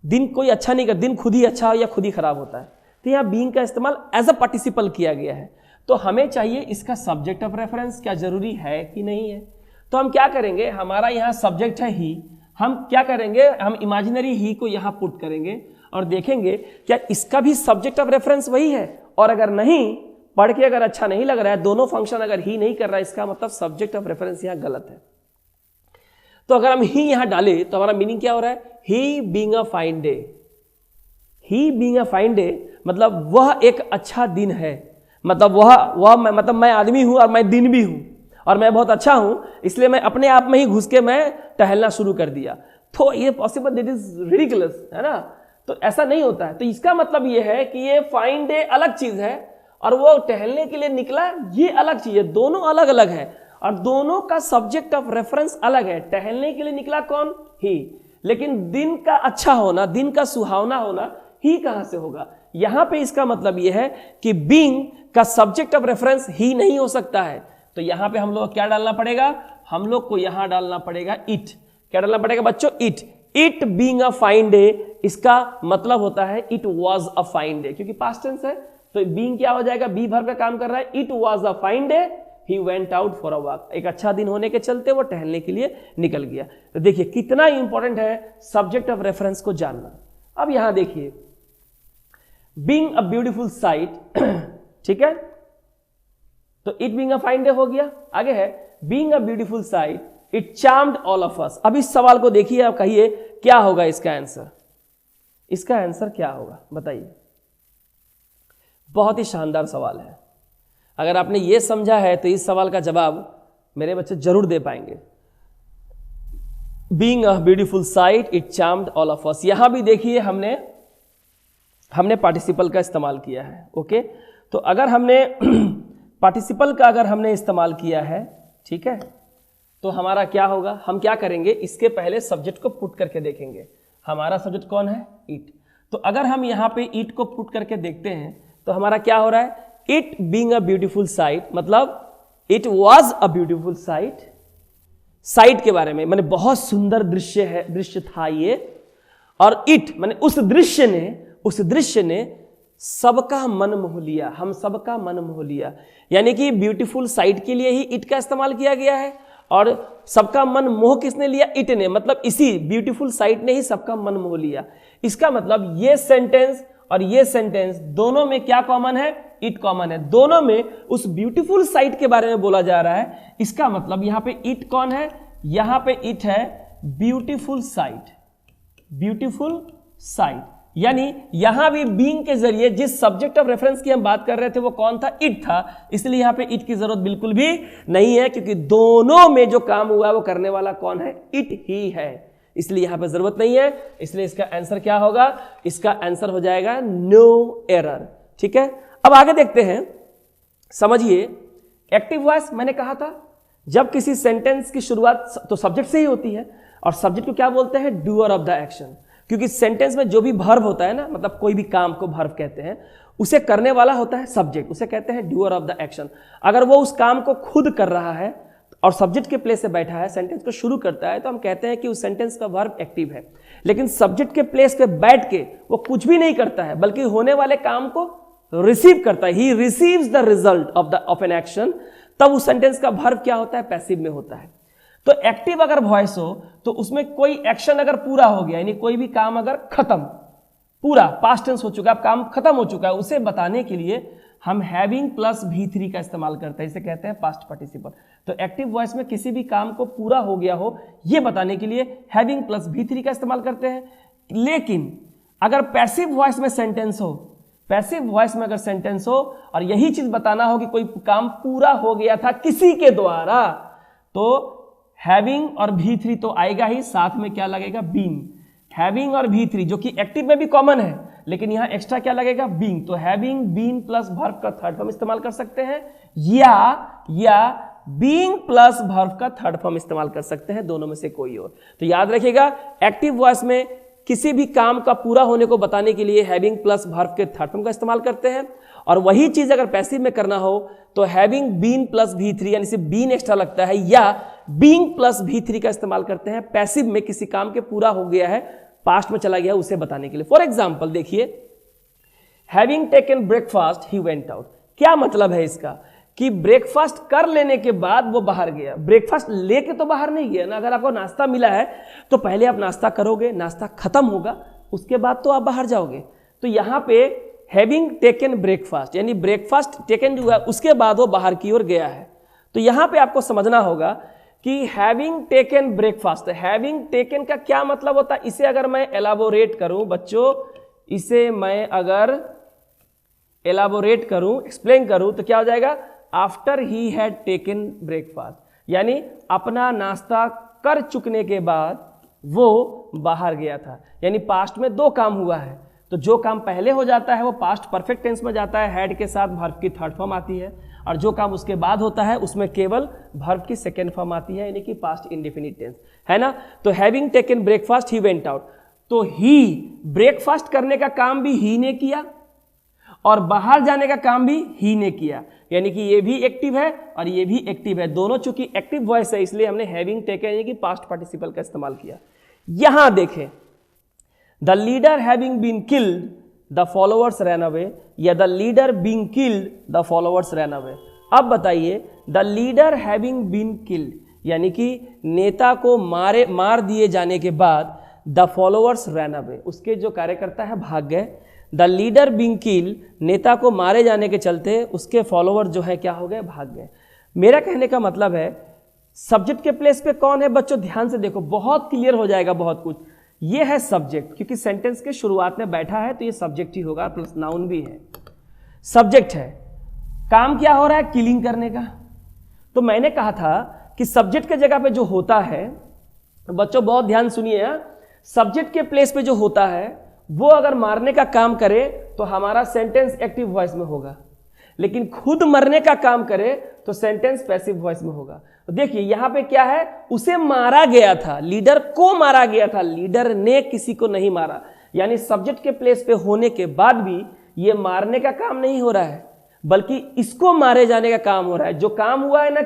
दिन कोई अच्छा नहीं कर, दिन खुद ही अच्छा हो या खुद ही खराब होता है, तो यहाँ बीइंग का इस्तेमाल एज अ पार्टिसिपल किया गया है। तो हमें चाहिए इसका सब्जेक्ट ऑफ रेफरेंस क्या जरूरी है कि नहीं है। तो हम क्या करेंगे, हमारा यहाँ सब्जेक्ट है ही, हम क्या करेंगे, हम इमेजिनरी ही को यहाँ पुट करेंगे और देखेंगे क्या इसका भी सब्जेक्ट ऑफ रेफरेंस वही है, और अगर नहीं, पढ़ के अगर अच्छा नहीं लग रहा है, दोनों फंक्शन अगर ही नहीं कर रहा है, इसका मतलब सब्जेक्ट ऑफ रेफरेंस यहाँ गलत है। तो अगर हम ही यहां डालें तो हमारा मीनिंग क्या हो रहा है, he being a fine day. He being a fine day मतलब वह एक अच्छा दिन है, मतलब वह मतलब मैं आदमी हूं और मैं दिन भी हूं और मैं बहुत अच्छा हूं, इसलिए मैं अपने आप में ही घुस के मैं टहलना शुरू कर दिया। तो ये पॉसिबल, दिट इज रिडिकुलस, है ना। तो ऐसा नहीं होता है। तो इसका मतलब ये है कि ये फाइन डे अलग चीज है और वो टहलने के लिए निकला ये अलग चीज है, दोनों अलग अलग है और दोनों का सब्जेक्ट ऑफ रेफरेंस अलग है। टहलने के लिए निकला कौन, ही, लेकिन दिन का अच्छा होना, दिन का सुहावना होना ही कहां से होगा। यहां पे इसका मतलब यह है कि बीइंग का सब्जेक्ट ऑफ रेफरेंस ही नहीं हो सकता है। तो यहां पे हम लोग क्या डालना पड़ेगा, हम लोग को यहां डालना पड़ेगा इट। क्या डालना पड़ेगा बच्चों, it. It being a fine day, इसका मतलब होता है it was a fine day, क्योंकि पास्ट टेंस है, तो बीइंग क्या हो जाएगा, बी वर्ब का काम कर रहा है। It was a fine day, he went out for a walk. एक अच्छा दिन होने के चलते वो टहलने के लिए निकल गया। तो देखिए कितना इंपॉर्टेंट है सब्जेक्ट ऑफ रेफरेंस को जानना। अब यहां देखिए बीइंग अ ब्यूटीफुल साइट, ठीक है, तो it being a fine day हो गया। आगे है being a beautiful site it charmed all of us. अब इस सवाल को देखिए, आप कहिए क्या होगा इसका आंसर, इसका आंसर क्या होगा बताइए। बहुत ही शानदार सवाल है, अगर आपने ये समझा है तो इस सवाल का जवाब मेरे बच्चे जरूर दे पाएंगे। Being a beautiful site it charmed all of us. यहां भी देखिए हमने पार्टिसिपल का इस्तेमाल किया है। ओके, तो अगर हमने पार्टिसिपल का अगर हमने इस्तेमाल किया है, ठीक है, तो हमारा क्या होगा, हम क्या करेंगे, इसके पहले सब्जेक्ट को पुट करके देखेंगे। हमारा सब्जेक्ट कौन है, इट। तो अगर हम यहां पे इट को पुट करके देखते हैं तो हमारा क्या हो रहा है, it being a beautiful sight, मतलब it was a beautiful sight. Sight के बारे में माने बहुत सुंदर दृश्य है, दृश्य था ये। और इट माने उस दृश्य ने सबका मन मोह लिया, हम सबका मन मोह लिया। यानी कि ब्यूटीफुल साइट के लिए ही इट का इस्तेमाल किया गया है और सबका मन मोह किसने लिया, इट ने, मतलब इसी ब्यूटीफुल साइट ने ही सबका मन मोह लिया। इसका मतलब ये सेंटेंस और ये सेंटेंस दोनों में क्या कॉमन है, इट कॉमन है। दोनों में उस ब्यूटीफुल साइट के बारे में बोला जा रहा है। इसका मतलब यहां पे इट कौन है, यहां पे इट है ब्यूटीफुल साइट, ब्यूटीफुल साइट। यानी यहां भी बीइंग के जरिए जिस सब्जेक्ट ऑफ रेफरेंस की हम बात कर रहे थे वो कौन था, इट था। इसलिए यहां पे इट की जरूरत बिल्कुल भी नहीं है, क्योंकि दोनों में जो काम हुआ है वो करने वाला कौन है, इट ही है। इसलिए यहां पे जरूरत नहीं है। इसलिए इसका आंसर क्या होगा, इसका आंसर हो जाएगा नो एरर। ठीक है, अब आगे देखते हैं। समझिए एक्टिव वॉइस मैंने कहा था, जब किसी सेंटेंस की शुरुआत तो सब्जेक्ट से ही होती है, और सब्जेक्ट को क्या बोलते हैं, डूअर ऑफ द एक्शन। क्योंकि सेंटेंस में जो भी वर्ब होता है ना, मतलब कोई भी काम को वर्ब कहते हैं, उसे करने वाला होता है सब्जेक्ट, उसे कहते हैं डूअर ऑफ द एक्शन। अगर वो उस काम को खुद कर रहा है और सब्जेक्ट के प्लेस से बैठा है, सेंटेंस को शुरू करता है, तो हम कहते हैं कि उस सेंटेंस का वर्ब एक्टिव है। लेकिन सब्जेक्ट के प्लेस पे बैठ के वो कुछ भी नहीं करता है, बल्कि होने वाले काम को रिसीव करता है, he receives the result of an action, तब उस सेंटेंस का वर्ब क्या होता है, पैसिव में होता है। तो एक्टिव अगर वॉइस हो तो उसमें कोई एक्शन अगर पूरा हो गया, यानी कोई भी काम अगर खत्म, पूरा पास्ट टेंस हो चुका है, अब काम खत्म हो चुका है, उसे बताने के लिए हम हैविंग प्लस V3 का इस्तेमाल करते हैं, इसे कहते हैं पास्ट पार्टिसिपल। तो एक्टिव वॉइस में किसी भी काम को पूरा हो गया हो यह बताने के लिए हैविंग प्लस V3 का इस्तेमाल करते हैं। लेकिन अगर पैसिव वॉइस में सेंटेंस हो, पैसिव वॉइस में अगर सेंटेंस हो और यही चीज बताना हो कि कोई काम पूरा हो गया था किसी के द्वारा, तो हैविंग और V3 तो आएगा ही, साथ में क्या लगेगा, बीइंग। हैविंग और V3 जो कि एक्टिव में भी कॉमन है, लेकिन यहां एक्स्ट्रा क्या लगेगा, बीइंग। तो हैविंग बीइंग प्लस वर्ब का थर्ड फॉर्म इस्तेमाल कर सकते हैं, या बीइंग प्लस वर्ब का थर्ड फॉर्म इस्तेमाल कर सकते हैं, दोनों में से कोई और। तो याद रखिएगा, एक्टिव वॉइस में किसी भी काम का पूरा होने को बताने के लिए हैविंग प्लस वर्ब के थर्ड फॉर्म का इस्तेमाल करते हैं, और वही चीज अगर पैसिव में करना हो तो हैविंग बीन प्लस V3, यानी सिर्फ बीन एक्स्ट्रा लगता है, या बीइंग प्लस V3 का इस्तेमाल करते हैं पैसिव में किसी काम के पूरा हो गया है, पास्ट में चला गया, उसे बताने के लिए। फॉर एग्जाम्पल देखिए, having taken breakfast he went out. क्या मतलब है इसका, कि ब्रेकफास्ट कर लेने के बाद वो बाहर गया। ब्रेकफास्ट लेके तो बाहर नहीं गया ना, अगर आपको नाश्ता मिला है तो पहले आप नाश्ता करोगे, नाश्ता खत्म होगा, उसके बाद तो आप बाहर जाओगे। तो यहां पे हैविंग टेकन ब्रेकफास्ट, यानी ब्रेकफास्ट टेकन जो है उसके बाद वो बाहर की ओर गया है। तो यहां पे आपको समझना होगा कि having taken breakfast, having taken का क्या मतलब होता है। इसे अगर मैं एलाबोरेट करूं बच्चों, इसे मैं अगर एलाबोरेट करूं, एक्सप्लेन करूं, तो क्या हो जाएगा, after he had taken breakfast, यानी अपना नाश्ता कर चुकने के बाद वो बाहर गया था। यानी पास्ट में दो काम हुआ है, तो जो काम पहले हो जाता है वो पास्ट परफेक्ट टेंस में जाता है, हैड के साथ वर्ब की थर्ड फॉर्म आती है, और जो काम उसके बाद होता है उसमें केवल वर्ब की सेकेंड फॉर्म आती है, यानी कि पास्ट इंडेफिनिट टेंस, है ना। तो having taken breakfast he went out, तो ही ब्रेकफास्ट करने का काम भी ही ने किया और बाहर जाने का काम भी ही ने किया, यानी कि ये भी एक्टिव है और ये भी एक्टिव है। दोनों चूंकि एक्टिव वॉइस है इसलिए हमने हैविंग टेकन यानी कि पास्ट पार्टिसिपल का इस्तेमाल किया। यहां देखें, the leader having been killed the followers ran away, या the leader being killed the followers ran away. अब बताइए, the leader having been killed, यानी कि नेता को मार दिए जाने के बाद द फॉलोअर्स रैन अवे, उसके जो कार्यकर्ता है भाग गए। द लीडर बीइंग किल्ड, नेता को मारे जाने के चलते उसके फॉलोअर जो है क्या हो गए, भाग गए। मेरा कहने का मतलब है सब्जेक्ट के प्लेस पे कौन है बच्चों, ध्यान से देखो, बहुत क्लियर हो जाएगा बहुत कुछ। ये है सब्जेक्ट, क्योंकि सेंटेंस के शुरुआत में बैठा है तो ये सब्जेक्ट ही होगा, प्लस नाउन भी है। सब्जेक्ट है, काम क्या हो रहा है, किलिंग करने का। तो मैंने कहा था कि सब्जेक्ट के जगह पे जो होता है, बच्चों बहुत ध्यान सुनिए, सब्जेक्ट के प्लेस पे जो होता है वो अगर मारने का काम करे तो हमारा सेंटेंस एक्टिव वॉइस में होगा, लेकिन खुद मरने का काम करे तो सेंटेंस पैसिव वॉइस में होगा। तो देखिए यहां पे क्या है, उसे मारा गया था, लीडर को मारा गया था, लीडर ने किसी को नहीं मारा। यानी सब्जेक्ट के प्लेस पे होने के बाद भी ये मारने का काम नहीं हो रहा है, बल्कि इसको मारे जाने का काम हो रहा है। जो काम हुआ है ना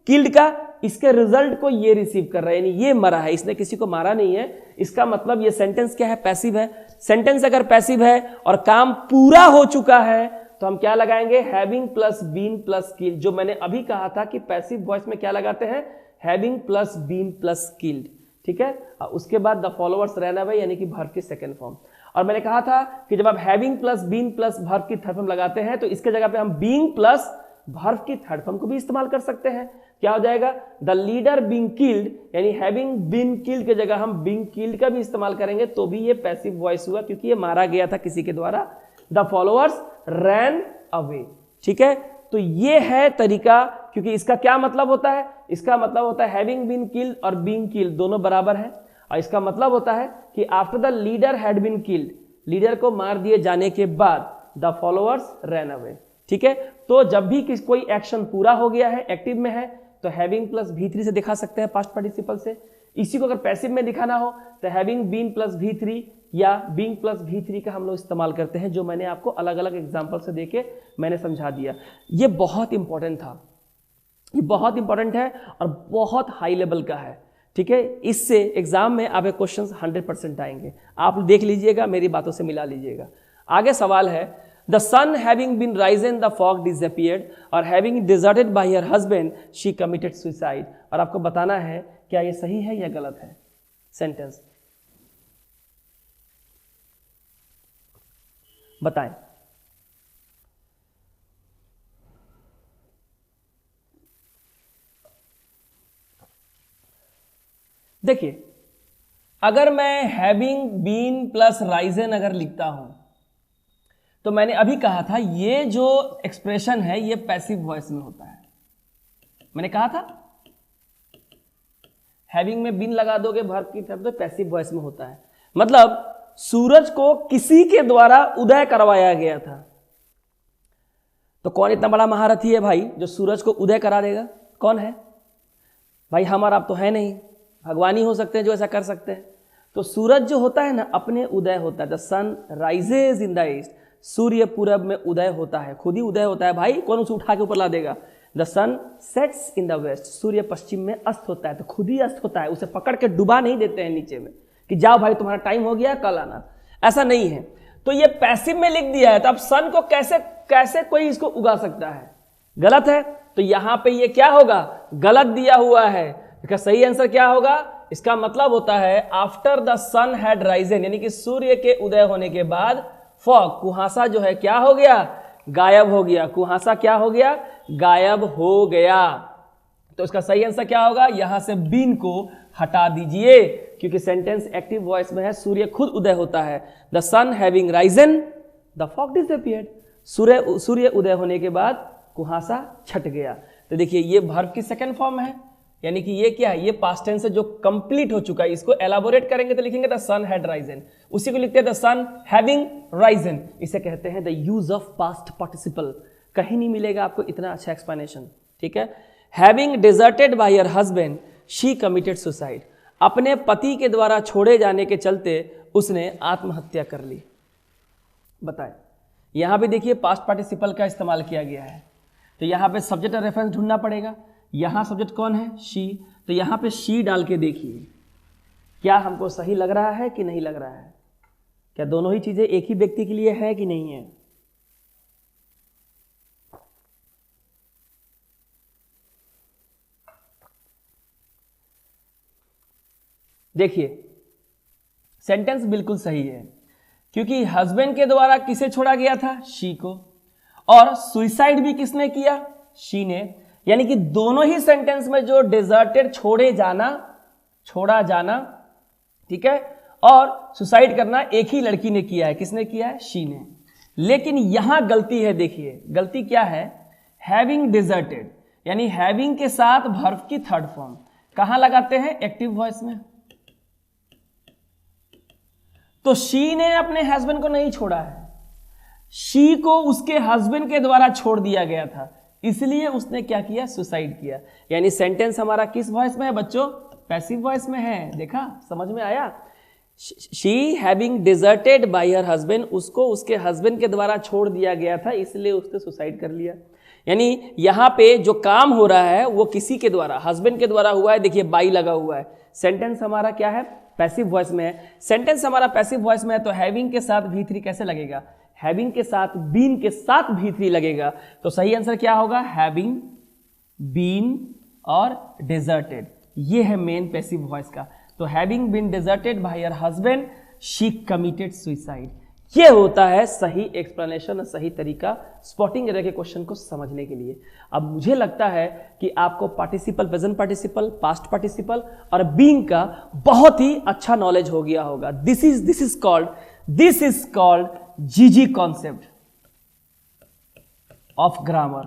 किल्ड का, इसके रिजल्ट को ये रिसीव कर रहा है, यानी ये मरा है, इसने किसी को मारा नहीं है। इसका मतलब ये सेंटेंस क्या है, पैसिव है। सेंटेंस अगर पैसिव है और काम पूरा हो चुका है तो हम क्या लगाएंगे, having plus been plus killed. जो मैंने अभी कहा था कि पैसिव वॉइस में क्या लगाते हैं, having plus been plus killed, ठीक है। और उसके बाद द फॉलोअर्स रैन अवे, यानी कि वर्ब की सेकंड फॉर्म। और मैंने कहा था कि जब आप having plus been plus verb की थर्ड फॉर्म लगाते हैं तो इसके जगह पे हम बीइंग प्लस वर्ब की थर्ड फॉर्म को भी इस्तेमाल कर सकते हैं। क्या हो जाएगा, द लीडर बीइंग किल्ड, यानी हैविंग बीन किल्ड के जगह हम बीइंग किल्ड का भी इस्तेमाल करेंगे तो भी ये पैसिव वॉइस हुआ, क्योंकि ये मारा गया था किसी के द्वारा। द फॉलोअर्स रैन अवे, ठीक है। तो ये है तरीका, क्योंकि इसका क्या मतलब होता है, इसका मतलब होता है हैविंग बीन किल्ड और बीइंग किल्ड दोनों बराबर है। और इसका मतलब होता है कि after the leader had been killed, leader को मार दिए जाने के बाद द फॉलोअर्स रैन अवे, ठीक है। तो जब भी कोई एक्शन पूरा हो गया है, एक्टिव में है, तो हैविंग प्लस V3 से दिखा सकते हैं पास्ट पार्टिसिपल से। इसी को अगर पैसिव में दिखाना हो तो हैविंग बीन प्लस V3 या बीइंग प्लस V3 का हम लोग इस्तेमाल करते हैं, जो मैंने आपको अलग अलग एग्जाम्पल से देके मैंने समझा दिया। ये बहुत इंपॉर्टेंट था, ये बहुत इंपॉर्टेंट है और बहुत हाई लेवल का है, ठीक है। इससे एग्जाम में आपके क्वेश्चंस 100% आएंगे, आप देख लीजिएगा, मेरी बातों से मिला लीजिएगा। आगे सवाल है, the sun having been risen the fog disappeared और having deserted by her husband she committed suicide. और आपको बताना है क्या ये सही है या गलत है सेंटेंस, बताएं। देखिए, अगर मैं हैविंग बीन प्लस राइजन अगर लिखता हूं तो मैंने अभी कहा था ये जो एक्सप्रेशन है ये पैसिव वॉइस में होता है। मैंने कहा था हैविंग में बीन लगा दोगे वर्ब की तरफ तो पैसिव वॉइस में होता है। मतलब सूरज को किसी के द्वारा उदय करवाया गया था। तो कौन इतना बड़ा महारथी है भाई जो सूरज को उदय करा देगा, कौन है भाई, हम और आप तो है नहीं, भगवान ही हो सकते हैं जो ऐसा कर सकते हैं। तो सूरज जो होता है ना अपने उदय होता है, the sun rises in the east, सूर्य पूरब में उदय होता है, खुद ही उदय होता है भाई, कौन उसे उठा के ऊपर ला देगा। The sun sets in the west, सूर्य पश्चिम में अस्त होता है, तो खुद ही अस्त होता है, उसे पकड़ के डुबा नहीं देते हैं नीचे में कि जाओ भाई तुम्हारा टाइम हो गया कल आना, ऐसा नहीं है। तो ये पैसिव में लिख दिया है, तो अब सन को कैसे कोई इसको उगा सकता है, गलत है। तो यहां पे ये क्या होगा, गलत दिया हुआ है। इसका सही आंसर क्या होगा, इसका मतलब होता है after the sun had risen, यानी कि सूर्य के उदय होने के बाद फॉग, कुहासा जो है क्या हो गया, गायब हो गया। कुहासा क्या हो गया, गायब हो गया। तो इसका सही आंसर क्या होगा, यहां से बीन को हटा दीजिए क्योंकि सेंटेंस एक्टिव वॉइस में है, सूर्य खुद उदय होता है। The sun having risen the fog disappeared, सूर्य उदय होने के बाद कुहासा छट गया। तो देखिए ये वर्ब की सेकंड फॉर्म है, यानी कि ये क्या है, ये पास्ट टेंस है जो कंप्लीट हो चुका है। इसको एलाबोरेट करेंगे तो लिखेंगे द सन हैड राइजन, उसी को लिखते हैं द सन हैविंग राइजन। इसे कहते हैं the use of past participle. कहीं नहीं मिलेगा आपको इतना अच्छा एक्सप्लेनेशन, ठीक है। Having deserted by her husband she committed suicide, अपने पति के द्वारा छोड़े जाने के चलते उसने आत्महत्या कर ली। बताएं, यहां पे देखिए पास्ट पार्टिसिपल का इस्तेमाल किया गया है, तो यहां पे सब्जेक्ट और रेफरेंस ढूंढना पड़ेगा। यहां सब्जेक्ट कौन है, शी, तो यहां पे शी डाल के देखिए क्या हमको सही लग रहा है कि नहीं लग रहा है। क्या दोनों ही चीजें एक ही व्यक्ति के लिए है कि नहीं है? देखिए सेंटेंस बिल्कुल सही है, क्योंकि हस्बैंड के द्वारा किसे छोड़ा गया था? शी को। और सुइसाइड भी किसने किया? शी ने। यानी कि दोनों ही सेंटेंस में जो डिजर्टेड, छोड़ा जाना, ठीक है, और सुसाइड करना एक ही लड़की ने किया है। किसने किया है? शी ने। लेकिन यहां गलती है। देखिए गलती क्या है? हैविंग डिजर्टेड, यानी हैविंग के साथ वर्ब की थर्ड फॉर्म कहां लगाते हैं? एक्टिव वॉइस में। तो शी ने अपने हस्बैंड को नहीं छोड़ा है, शी को उसके हस्बैंड के द्वारा छोड़ दिया गया था, इसलिए उसने क्या किया? सुसाइड किया। यानी सेंटेंस हमारा किस वॉइस में है बच्चों? पैसिव वॉइस में है। देखा, समझ में आया? She having deserted by her husband, उसको उसके हस्बैंड के द्वारा छोड़ दिया गया था, इसलिए उसने सुसाइड कर लिया। यानी यहां पे जो काम हो रहा है वो किसी के द्वारा, हस्बैंड के द्वारा हुआ है। देखिए बाई लगा हुआ है। सेंटेंस हमारा क्या है? पैसिव वॉइस में है। सेंटेंस हमारा पैसिव वॉइस में है, तो हैविंग के साथ V3 कैसे लगेगा? हैविंग के साथ बीन के साथ V3 लगेगा। तो सही आंसर क्या होगा? हैविंग, बीन और डिजर्टेड। ये है मेन पैसिव वॉइस का। तो having been deserted by her husband, she committed suicide. ये होता है सही एक्सप्लेनेशन और सही तरीका स्पॉटिंग एरर के क्वेश्चन को समझने के लिए। अब मुझे लगता है कि आपको participle, present participle, past participle और बीइंग का बहुत ही अच्छा नॉलेज हो गया होगा। दिस इज कॉल्ड जीजी कॉन्सेप्ट ऑफ ग्रामर।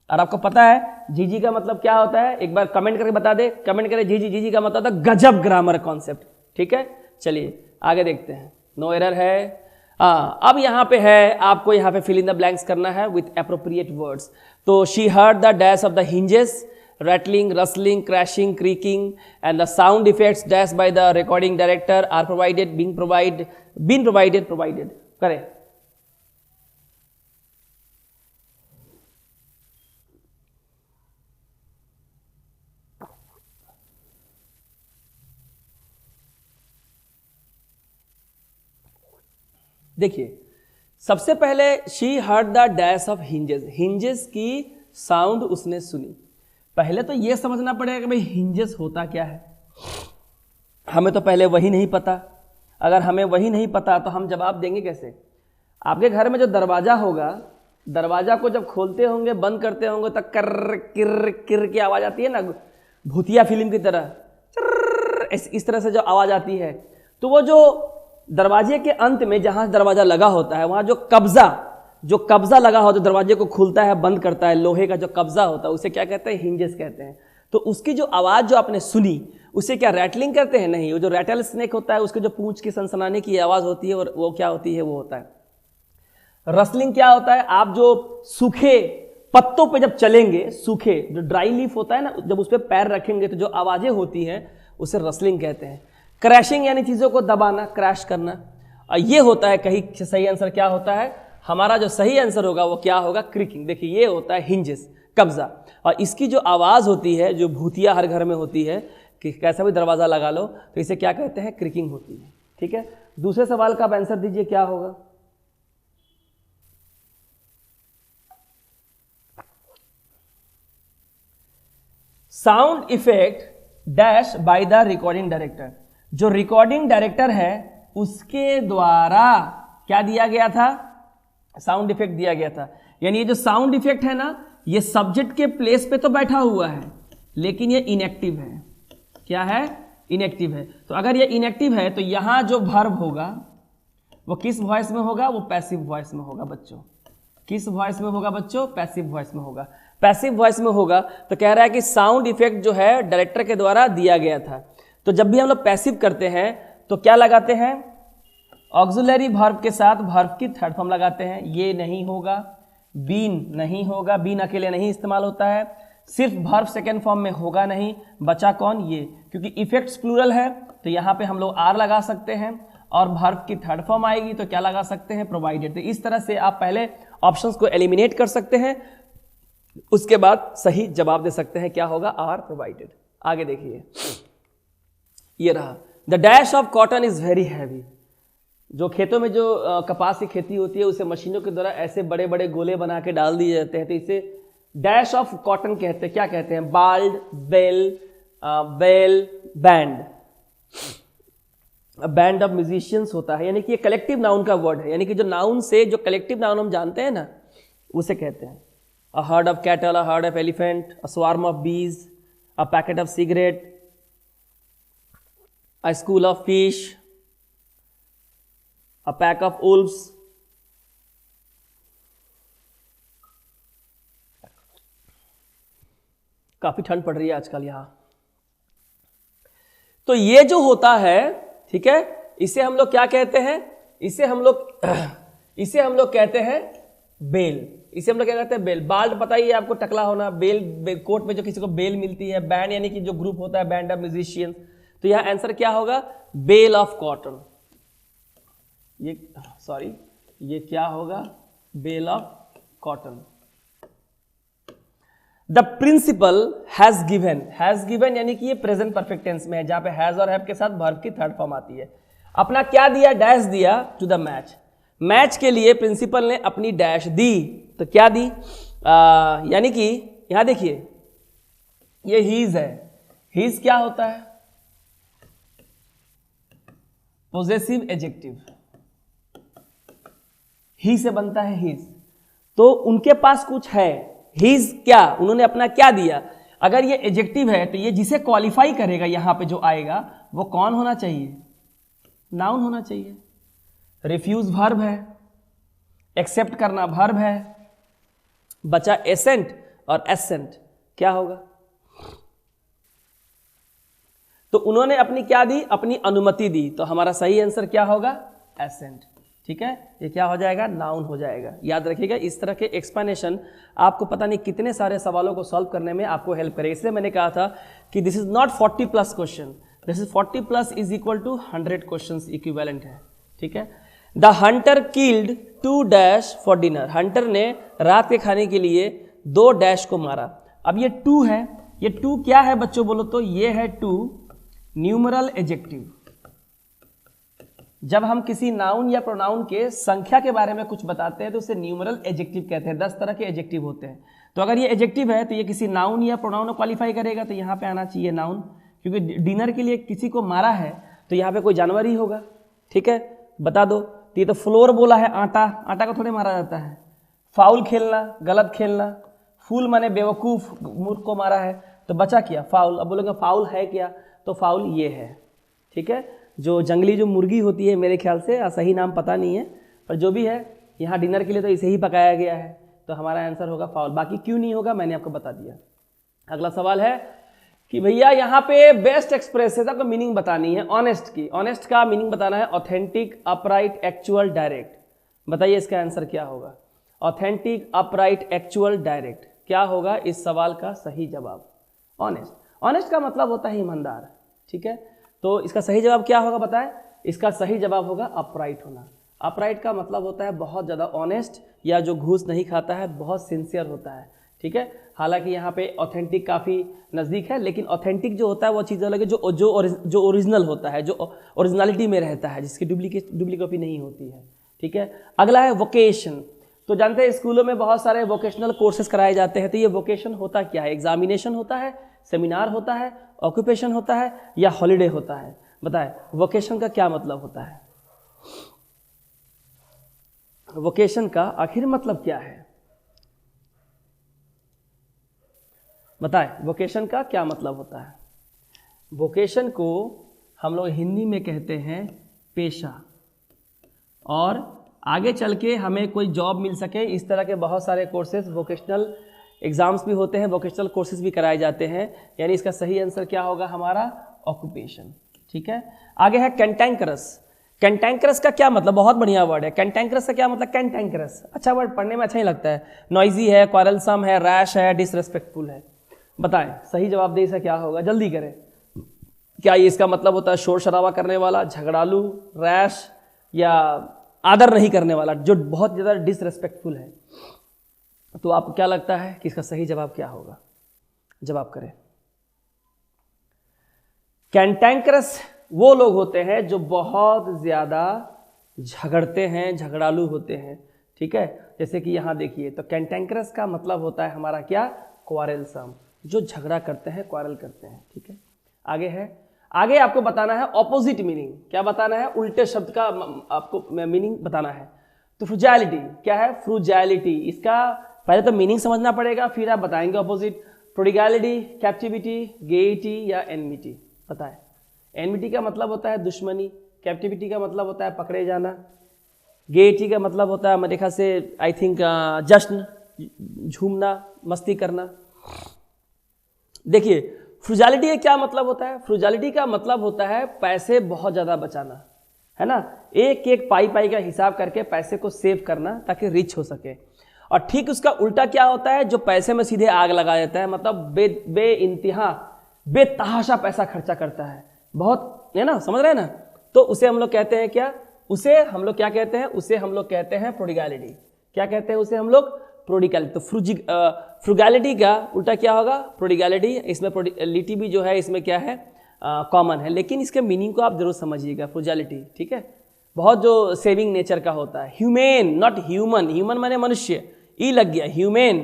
और आपको पता है जीजी का मतलब क्या होता है? एक बार कमेंट करके बता दे। कमेंट करें जीजी का मतलब होता है गजब ग्रामर कॉन्सेप्ट। ठीक है, चलिए आगे देखते हैं। नो एरर है। अब यहां पे है, आपको यहां पे फिल इन द ब्लैंक्स करना है विथ एप्रोप्रिएट वर्ड्स। तो she heard the dash of the hinges, rattling, rustling, crashing, creaking, and the sound effects dashed by the recording director are provided, been provided. करें। देखिए सबसे पहले she heard the dash of hinges की साउंड उसने सुनी। पहले तो यह समझना पड़ेगा कि भाई hinges होता क्या है। हमें तो पहले वही नहीं पता। अगर हमें वही नहीं पता तो हम जवाब देंगे कैसे? आपके घर में जो दरवाजा होगा, दरवाजा को जब खोलते होंगे, बंद करते होंगे तो कर किर किर की आवाज आती है ना, भूतिया फिल्म की तरह, इस तरह से जो आवाज आती है, तो वो जो दरवाजे के अंत में जहां दरवाजा लगा होता है, वहां जो कब्जा लगा होता है, दरवाजे को खुलता है बंद करता है, लोहे का जो कब्जा होता है, उसे क्या कहते हैं? हिंजेस कहते हैं। तो उसकी जो आवाज जो आपने सुनी, उसे क्या रैटलिंग कहते हैं? नहीं, वो जो रैटल स्नेक होता है, उसके जो पूंछ की सनसनाने की आवाज होती है, और वो क्या होती है? वो होता है रसलिंग। क्या होता है? आप जो सूखे पत्तों पे जब चलेंगे, सूखे जो ड्राई लीफ होता है ना, जब उस पर पैर रखेंगे तो जो आवाजें होती हैं उसे रसलिंग कहते हैं। क्रैशिंग यानी चीजों को दबाना, क्रैश करना। और ये होता है, कहीं सही आंसर क्या होता है? हमारा जो सही आंसर होगा वो क्या होगा? क्रिकिंग। देखिए ये होता है हिंजेस, कब्जा। और इसकी जो आवाज होती है, जो भूतिया हर घर में होती है कि कैसा भी दरवाजा लगा लो, तो इसे क्या कहते हैं? क्रिकिंग होती है। ठीक है, दूसरे सवाल का आप आंसर दीजिए, क्या होगा? Sound effect dash by the recording director. जो रिकॉर्डिंग डायरेक्टर है उसके द्वारा क्या दिया गया था? साउंड इफेक्ट दिया गया था। यानी ये जो साउंड इफेक्ट है ना, ये सब्जेक्ट के प्लेस पे तो बैठा हुआ है, लेकिन ये इनएक्टिव है। क्या है? इनएक्टिव है। तो अगर ये इनएक्टिव है तो यहां जो वर्ब होगा वो किस वॉइस में होगा? वो पैसिव वॉइस में होगा बच्चों। किस वॉइस में होगा बच्चों? पैसिव वॉइस में होगा। पैसिव वॉइस में होगा तो कह रहा है कि साउंड इफेक्ट जो है डायरेक्टर के द्वारा दिया गया था। तो जब भी हम लोग पैसिव करते हैं तो क्या लगाते हैं? ऑक्सिलरी वर्ब के साथ वर्ब की थर्ड फॉर्म लगाते हैं। ये नहीं होगा, बीन नहीं होगा, बीन अकेले नहीं इस्तेमाल होता है, सिर्फ वर्ब सेकेंड फॉर्म में होगा नहीं। बचा कौन? ये, क्योंकि इफेक्ट्स प्लूरल है तो यहाँ पे हम लोग आर लगा सकते हैं, और वर्ब की थर्ड फॉर्म आएगी तो क्या लगा सकते हैं? प्रोवाइडेड। तो इस तरह से आप पहले ऑप्शंस को एलिमिनेट कर सकते हैं, उसके बाद सही जवाब दे सकते हैं। क्या होगा? Are provided. आगे देखिए, ये रहा the dash of cotton is very heavy. जो खेतों में जो कपास की खेती होती है उसे मशीनों के द्वारा ऐसे बड़े बड़े गोले बना के डाल दिए जाते हैं, तो इसे डैश ऑफ कॉटन कहते हैं। क्या कहते हैं? Bald, bale, bale, band. Band of musicians होता है, यानी कि ये कलेक्टिव नाउन का वर्ड है, यानी कि जो नाउन से जो कलेक्टिव नाउन हम जानते हैं ना उसे कहते हैं। A herd of cattle, a herd of elephant, a swarm of bees, a packet of cigarette, a school of fish, a pack of wolves. काफी ठंड पड़ रही है आजकल यहां। तो ये जो होता है, ठीक है, इसे हम लोग क्या कहते हैं? इसे हम लोग कहते हैं बेल। इसे हम लोग क्या कहते हैं? बेल। बाल्ड पता ही है आपको, टकला होना। बेल कोर्ट में जो किसी को बेल मिलती है। बैंड यानी कि जो ग्रुप होता है, बैंड ऑफ म्यूजिशियंस। तो यहां आंसर क्या होगा? Bale of cotton. ये क्या होगा? Bale of cotton. The principal has given यानी कि ये प्रेजेंट परफेक्ट टेंस में है, जहां पे हैज और हैव के साथ वर्ब की थर्ड फॉर्म आती है। अपना क्या दिया? डैश दिया टू द मैच। मैच के लिए प्रिंसिपल ने अपनी डैश दी, तो क्या दी? यानी कि यहां देखिए, ये हीज है। हीज क्या होता है? Possessive adjective. ही से बनता है हीज। तो उनके पास कुछ है। हीज क्या? उन्होंने अपना क्या दिया? अगर ये एडजेक्टिव है तो ये जिसे क्वालिफाई करेगा यहां पे जो आएगा वो कौन होना चाहिए? नाउन होना चाहिए। रिफ्यूज वर्ब है, एक्सेप्ट करना वर्ब है, बचा एसेंट और एसेंट। क्या होगा? तो उन्होंने अपनी क्या दी? अपनी अनुमति दी। तो हमारा सही आंसर क्या होगा? एसेंट। ठीक है, ये क्या हो जाएगा? नाउन हो जाएगा। याद रखिएगा, इस तरह के एक्सप्लेनेशन आपको पता नहीं कितने सारे सवालों को सॉल्व करने में आपको हेल्प करेगा। इसलिए मैंने कहा था कि this is not 40 plus question, this is 40 plus is equal to 100 question equivalent है। ठीक है। The hunter killed 2 dash for dinner. Hunter ने रात के खाने के लिए 2 डैश को मारा। अब ये 2 है, ये 2 क्या है बच्चों बोलो तो? ये है 2 न्यूमरल एडजेक्टिव। जब हम किसी नाउन या प्रोनाउन के संख्या के बारे में कुछ बताते हैं तो उसे न्यूमरल एडजेक्टिव कहते हैं। 10 तरह के एडजेक्टिव होते हैं। तो अगर ये एडजेक्टिव है तो ये किसी नाउन या प्रोनाउन को क्वालिफाई करेगा, तो यहाँ पे आना चाहिए नाउन, क्योंकि डिनर के लिए किसी को मारा है तो यहाँ पे कोई जानवर ही होगा। ठीक है, बता दो। तो ये तो फ्लोर बोला है, आटा, आटा को थोड़े मारा जाता है। फाउल खेलना, गलत खेलना। फूल माने बेवकूफ, मूर्ख को मारा है, तो बचा क्या? फाउल। अब बोलेंगे फाउल है क्या? तो फाउल ये है। ठीक है, जो जंगली जो मुर्गी होती है, मेरे ख्याल से सही नाम पता नहीं है, पर जो भी है यहाँ डिनर के लिए तो इसे ही पकाया गया है, तो हमारा आंसर होगा फाउल। बाकी क्यों नहीं होगा मैंने आपको बता दिया। अगला सवाल है कि भैया यहाँ पे बेस्ट एक्सप्रेसेस आपको मीनिंग बतानी है ऑनेस्ट की। ऑनेस्ट का मीनिंग बताना है ऑथेंटिक, अपराइट, एक्चुअल, डायरेक्ट। बताइए इसका आंसर क्या होगा? Authentic, upright, actual, direct. क्या होगा इस सवाल का सही जवाब? ऑनेस्ट। ऑनेस्ट का मतलब होता है ईमानदार। ठीक है, तो इसका सही जवाब क्या होगा बताएं? इसका सही जवाब होगा अपराइट होना। अपराइट का मतलब होता है बहुत ज़्यादा ऑनेस्ट, या जो घूस नहीं खाता है, बहुत सिंसियर होता है। ठीक है, हालांकि यहाँ पे ऑथेंटिक काफ़ी नज़दीक है, लेकिन ऑथेंटिक जो होता है वो चीज़ अलग है, जो ओरिजिनल होता है, जो ओरिजिनलिटी में रहता है, जिसकी डुप्लीकेट कॉपी नहीं होती है। ठीक है, अगला है वोकेशन। तो जानते हैं स्कूलों में बहुत सारे वोकेशनल कोर्सेज कराए जाते हैं। तो ये वोकेशन होता क्या है? एग्जामिनेशन होता है, सेमिनार होता है, ऑक्यूपेशन होता है, या हॉलिडे होता है? बताएं वोकेशन का क्या मतलब होता है? वोकेशन का आखिर मतलब क्या है? बताएं वोकेशन का क्या मतलब होता है? वोकेशन को हम लोग हिंदी में कहते हैं पेशा। और आगे चल के हमें कोई जॉब मिल सके, इस तरह के बहुत सारे कोर्सेज, वोकेशनल एग्जाम्स भी होते हैं, वोकेशनल कोर्सेज भी कराए जाते हैं। यानी इसका सही आंसर क्या होगा हमारा? ऑक्यूपेशन। ठीक है, आगे है कैंटैंकरस। कैंटैंकरस का क्या मतलब? बहुत बढ़िया वर्ड है। कैंटैंकरस का क्या मतलब? कैंटैंकरस अच्छा वर्ड, पढ़ने में अच्छा ही लगता है। नॉइजी है, क्वारलसम है, रैश है, डिसरेस्पेक्टफुल है। बताएं सही जवाब दे इसका क्या होगा? जल्दी करें। क्या ये इसका मतलब होता है शोर शराबा करने वाला, झगड़ालू, रैश, या आदर नहीं करने वाला, जो बहुत ज़्यादा डिसरेस्पेक्टफुल है? तो आपको क्या लगता है कि इसका सही जवाब क्या होगा? जवाब करें। कैंटैंकरस वो लोग होते हैं जो बहुत ज़्यादा झगड़ते हैं, झगड़ालू होते हैं, ठीक है। जैसे कि यहाँ देखिए, तो कैंटेंकरस का मतलब होता है हमारा क्या, क्वारेलसम, जो झगड़ा करते हैं, क्वारल करते हैं, ठीक है। आगे है, आगे आपको बताना है ऑपोजिट मीनिंग। क्या बताना है, उल्टे शब्द का आपको मीनिंग बताना है। तो फ्रूजालिटी क्या है, फ्रूजालिटी, इसका पहले तो मीनिंग समझना पड़ेगा, फिर आप बताएंगे ऑपोजिट। प्रोडिगैलिटी, कैप्टिविटी, गेइटी या एनमिटी, बताएं। एनमिटी का मतलब होता है दुश्मनी, कैप्टिविटी का मतलब होता है पकड़े जाना, गेइटी का मतलब होता है मेरे ख्याल से आई थिंक जश्न, झूमना, मस्ती करना। देखिए फ्रूजालिटी का क्या मतलब होता है, फ्रूजालिटी का मतलब होता है पैसे बहुत ज़्यादा बचाना, है ना, एक एक पाई पाई का हिसाब करके पैसे को सेव करना ताकि रिच हो सके। और ठीक उसका उल्टा क्या होता है, जो पैसे में सीधे आग लगा देता है, मतलब बे इंतहा बेतहाशा पैसा खर्चा करता है, बहुत, है ना, समझ रहे हैं ना। तो उसे हम लोग कहते हैं क्या, उसे हम लोग क्या कहते हैं, उसे हम लोग कहते हैं प्रोडिगैलिटी। क्या कहते हैं उसे हम लोग, प्रोडिगैलिटी। तो फ्रूगैलिटी का उल्टा क्या होगा, प्रोडिगैलिटी। इसमें प्रोडिगैलिटी भी जो है इसमें क्या है, कॉमन है, लेकिन इसके मीनिंग को आप जरूर समझिएगा, फ्रूगैलिटी, ठीक है। बहुत जो सेविंग नेचर का होता है। ह्यूमेन, नॉट ह्यूमन, ह्यूमन माने मनुष्य, ई लग गया, ह्यूमेन।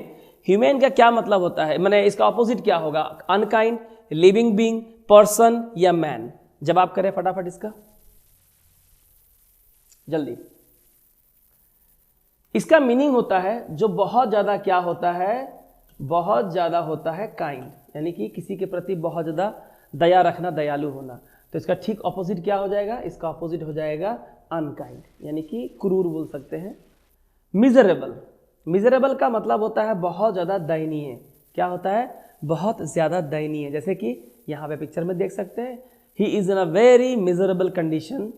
ह्यूमेन का क्या मतलब होता है, माने इसका ऑपोजिट क्या होगा, अनकाइंड, लिविंग बीइंग, पर्सन या मैन। जवाब करें फटाफट इसका, जल्दी। इसका मीनिंग होता है जो बहुत ज्यादा क्या होता है, बहुत ज्यादा होता है काइंड, यानी कि किसी के प्रति बहुत ज्यादा दया रखना, दयालु होना। तो इसका ठीक ऑपोजिट क्या हो जाएगा, इसका ऑपोजिट हो जाएगा अनकाइंड, यानी कि क्रूर बोल सकते हैं। मिजरेबल, मिजरेबल का मतलब होता है बहुत ज्यादा दयनीय। क्या होता है, बहुत ज्यादा दयनीय। जैसे कि यहाँ पे पिक्चर में देख सकते हैं, he is in a very miserable condition